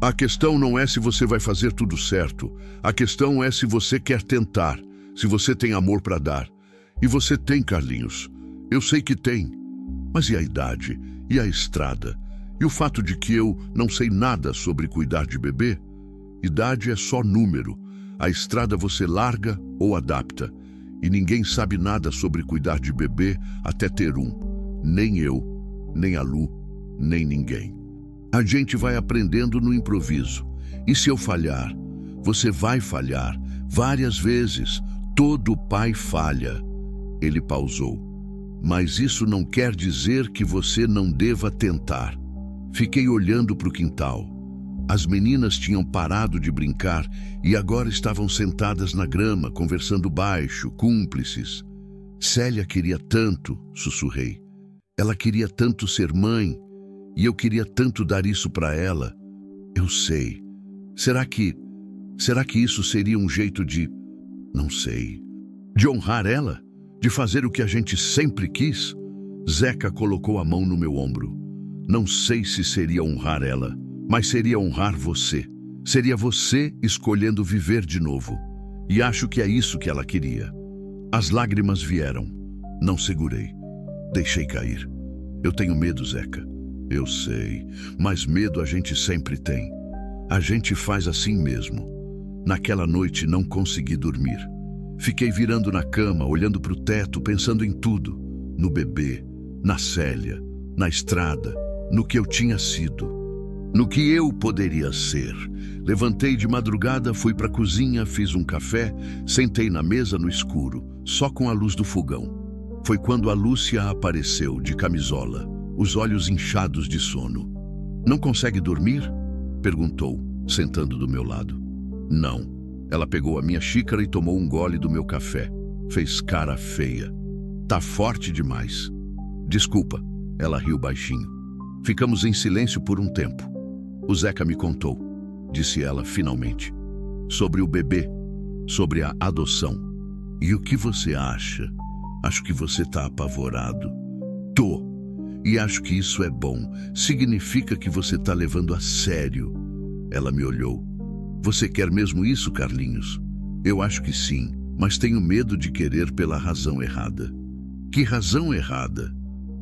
A questão não é se você vai fazer tudo certo. A questão é se você quer tentar, se você tem amor para dar. E você tem, Carlinhos. Eu sei que tem. Mas e a idade? E a estrada? E o fato de que eu não sei nada sobre cuidar de bebê? Idade é só número. A estrada você larga ou adapta. E ninguém sabe nada sobre cuidar de bebê até ter um. Nem eu, nem a Lu, nem ninguém. A gente vai aprendendo no improviso. E se eu falhar? Você vai falhar várias vezes. Todo pai falha. Ele pausou. Mas isso não quer dizer que você não deva tentar. Fiquei olhando para o quintal. As meninas tinham parado de brincar e agora estavam sentadas na grama, conversando baixo, cúmplices. Célia queria tanto, sussurrei. Ela queria tanto ser mãe e eu queria tanto dar isso para ela. Eu sei. Será que isso seria um jeito de... Não sei. De honrar ela? De fazer o que a gente sempre quis? Zeca colocou a mão no meu ombro. Não sei se seria honrar ela, mas seria honrar você. Seria você escolhendo viver de novo. E acho que é isso que ela queria. As lágrimas vieram. Não segurei. Deixei cair. Eu tenho medo, Zeca. Eu sei, mas medo a gente sempre tem. A gente faz assim mesmo. Naquela noite não consegui dormir. Fiquei virando na cama, olhando para o teto, pensando em tudo. No bebê, na Célia, na estrada, no que eu tinha sido, no que eu poderia ser. Levantei de madrugada, fui para a cozinha, fiz um café, sentei na mesa no escuro, só com a luz do fogão. Foi quando a Lúcia apareceu, de camisola, os olhos inchados de sono. Não consegue dormir? Perguntou, sentando do meu lado. Não. Ela pegou a minha xícara e tomou um gole do meu café. Fez cara feia. Tá forte demais. Desculpa, ela riu baixinho. Ficamos em silêncio por um tempo. O Zeca me contou, disse ela finalmente, sobre o bebê, sobre a adoção. E o que você acha? Acho que você tá apavorado. Tô. E acho que isso é bom. Significa que você tá levando a sério. Ela me olhou. Você quer mesmo isso, Carlinhos? Eu acho que sim, mas tenho medo de querer pela razão errada. Que razão errada?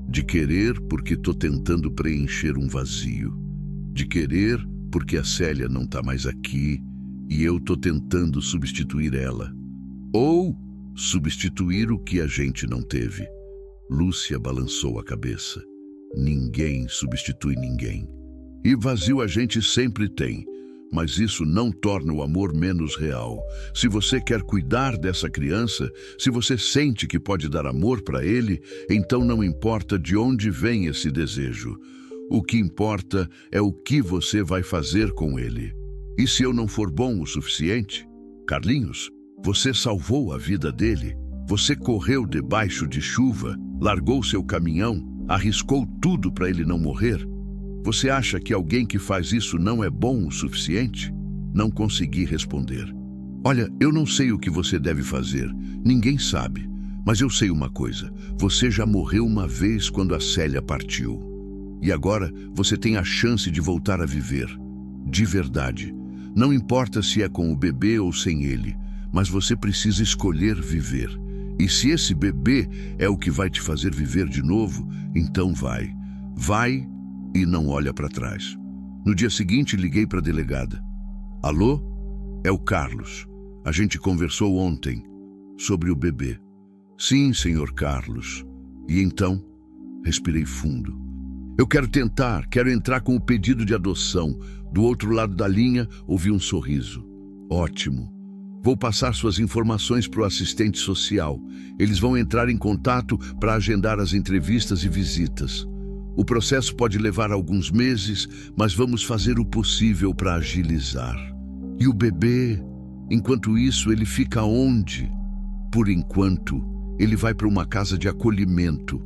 De querer porque tô tentando preencher um vazio. De querer porque a Célia não tá mais aqui e eu tô tentando substituir ela. Ou substituir o que a gente não teve. Lúcia balançou a cabeça. Ninguém substitui ninguém. E vazio a gente sempre tem. Mas isso não torna o amor menos real. Se você quer cuidar dessa criança, se você sente que pode dar amor para ele, então não importa de onde vem esse desejo. O que importa é o que você vai fazer com ele. E se eu não for bom o suficiente? Carlinhos, você salvou a vida dele. Você correu debaixo de chuva, largou seu caminhão, arriscou tudo para ele não morrer. Você acha que alguém que faz isso não é bom o suficiente? Não consegui responder. Olha, eu não sei o que você deve fazer. Ninguém sabe. Mas eu sei uma coisa. Você já morreu uma vez quando a Célia partiu. E agora você tem a chance de voltar a viver. De verdade. Não importa se é com o bebê ou sem ele. Mas você precisa escolher viver. E se esse bebê é o que vai te fazer viver de novo, então vai. Vai e não olha para trás. No dia seguinte, liguei para a delegada. Alô? É o Carlos. A gente conversou ontem sobre o bebê. Sim, senhor Carlos. E então? Respirei fundo. Eu quero tentar, quero entrar com o pedido de adoção. Do outro lado da linha, ouvi um sorriso. Ótimo. Vou passar suas informações para o assistente social. Eles vão entrar em contato para agendar as entrevistas e visitas. O processo pode levar alguns meses, mas vamos fazer o possível para agilizar. E o bebê, enquanto isso, ele fica onde? Por enquanto, ele vai para uma casa de acolhimento.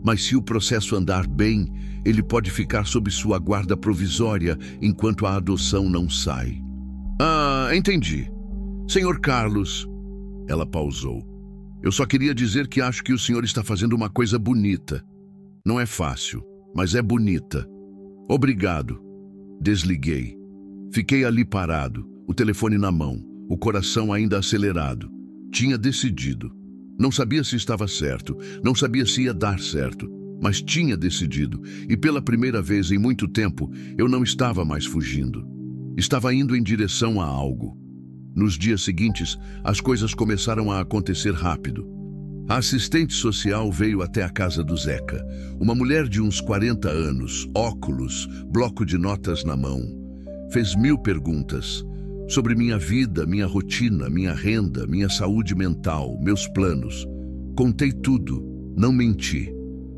Mas se o processo andar bem, ele pode ficar sob sua guarda provisória enquanto a adoção não sai. Ah, entendi. Senhor Carlos, ela pausou. Eu só queria dizer que acho que o senhor está fazendo uma coisa bonita. Não é fácil, mas é bonita. Obrigado. Desliguei. Fiquei ali parado, o telefone na mão, o coração ainda acelerado. Tinha decidido. Não sabia se estava certo, não sabia se ia dar certo, mas tinha decidido, e pela primeira vez em muito tempo, eu não estava mais fugindo. Estava indo em direção a algo. Nos dias seguintes, as coisas começaram a acontecer rápido. A assistente social veio até a casa do Zeca, uma mulher de uns 40 anos, óculos, bloco de notas na mão. Fez 1000 perguntas sobre minha vida, minha rotina, minha renda, minha saúde mental, meus planos. Contei tudo, não menti,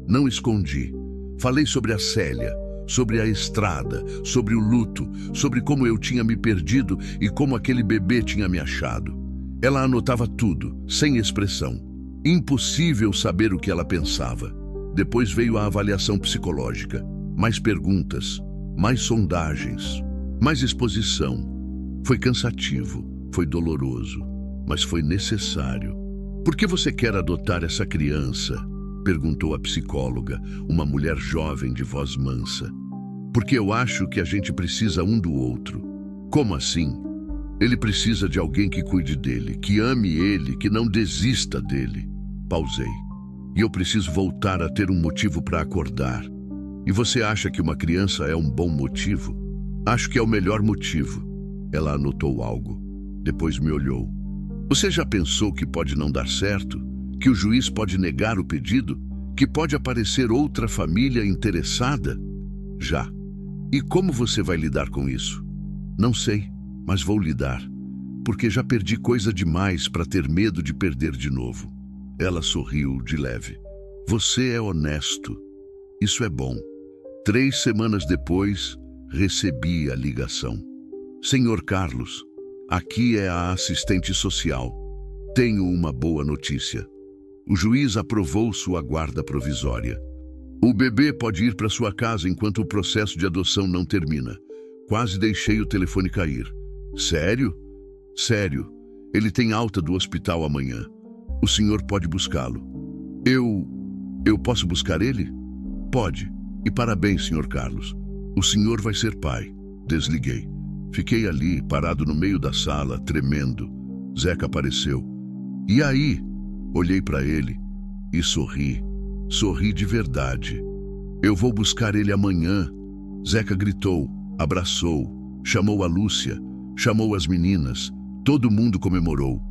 não escondi. Falei sobre a Célia, sobre a estrada, sobre o luto, sobre como eu tinha me perdido e como aquele bebê tinha me achado. Ela anotava tudo, sem expressão. Impossível saber o que ela pensava. Depois veio a avaliação psicológica. Mais perguntas, mais sondagens, mais exposição. Foi cansativo, foi doloroso, mas foi necessário. Por que você quer adotar essa criança? Perguntou a psicóloga, uma mulher jovem de voz mansa. Porque eu acho que a gente precisa um do outro. Como assim? Ele precisa de alguém que cuide dele, que ame ele, que não desista dele. Pausei. E eu preciso voltar a ter um motivo para acordar. E você acha que uma criança é um bom motivo? Acho que é o melhor motivo. Ela anotou algo. Depois me olhou. Você já pensou que pode não dar certo? Que o juiz pode negar o pedido? Que pode aparecer outra família interessada? Já. E como você vai lidar com isso? Não sei, mas vou lidar. Porque já perdi coisa demais para ter medo de perder de novo. Ela sorriu de leve. Você é honesto. Isso é bom. 3 semanas depois, recebi a ligação. Senhor Carlos, aqui é a assistente social. Tenho uma boa notícia. O juiz aprovou sua guarda provisória. O bebê pode ir para sua casa enquanto o processo de adoção não termina. Quase deixei o telefone cair. Sério? Sério. Ele tem alta do hospital amanhã. O senhor pode buscá-lo. Eu posso buscar ele? Pode. E parabéns, senhor Carlos. O senhor vai ser pai. Desliguei. Fiquei ali, parado no meio da sala, tremendo. Zeca apareceu. E aí? Olhei para ele e sorri. Sorri de verdade. Eu vou buscar ele amanhã. Zeca gritou, abraçou, chamou a Lúcia, chamou as meninas. Todo mundo comemorou.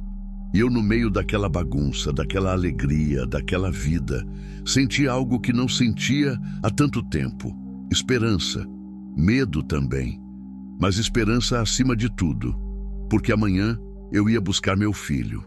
E eu, no meio daquela bagunça, daquela alegria, daquela vida, senti algo que não sentia há tanto tempo. Esperança. Medo também. Mas esperança acima de tudo. Porque amanhã eu ia buscar meu filho.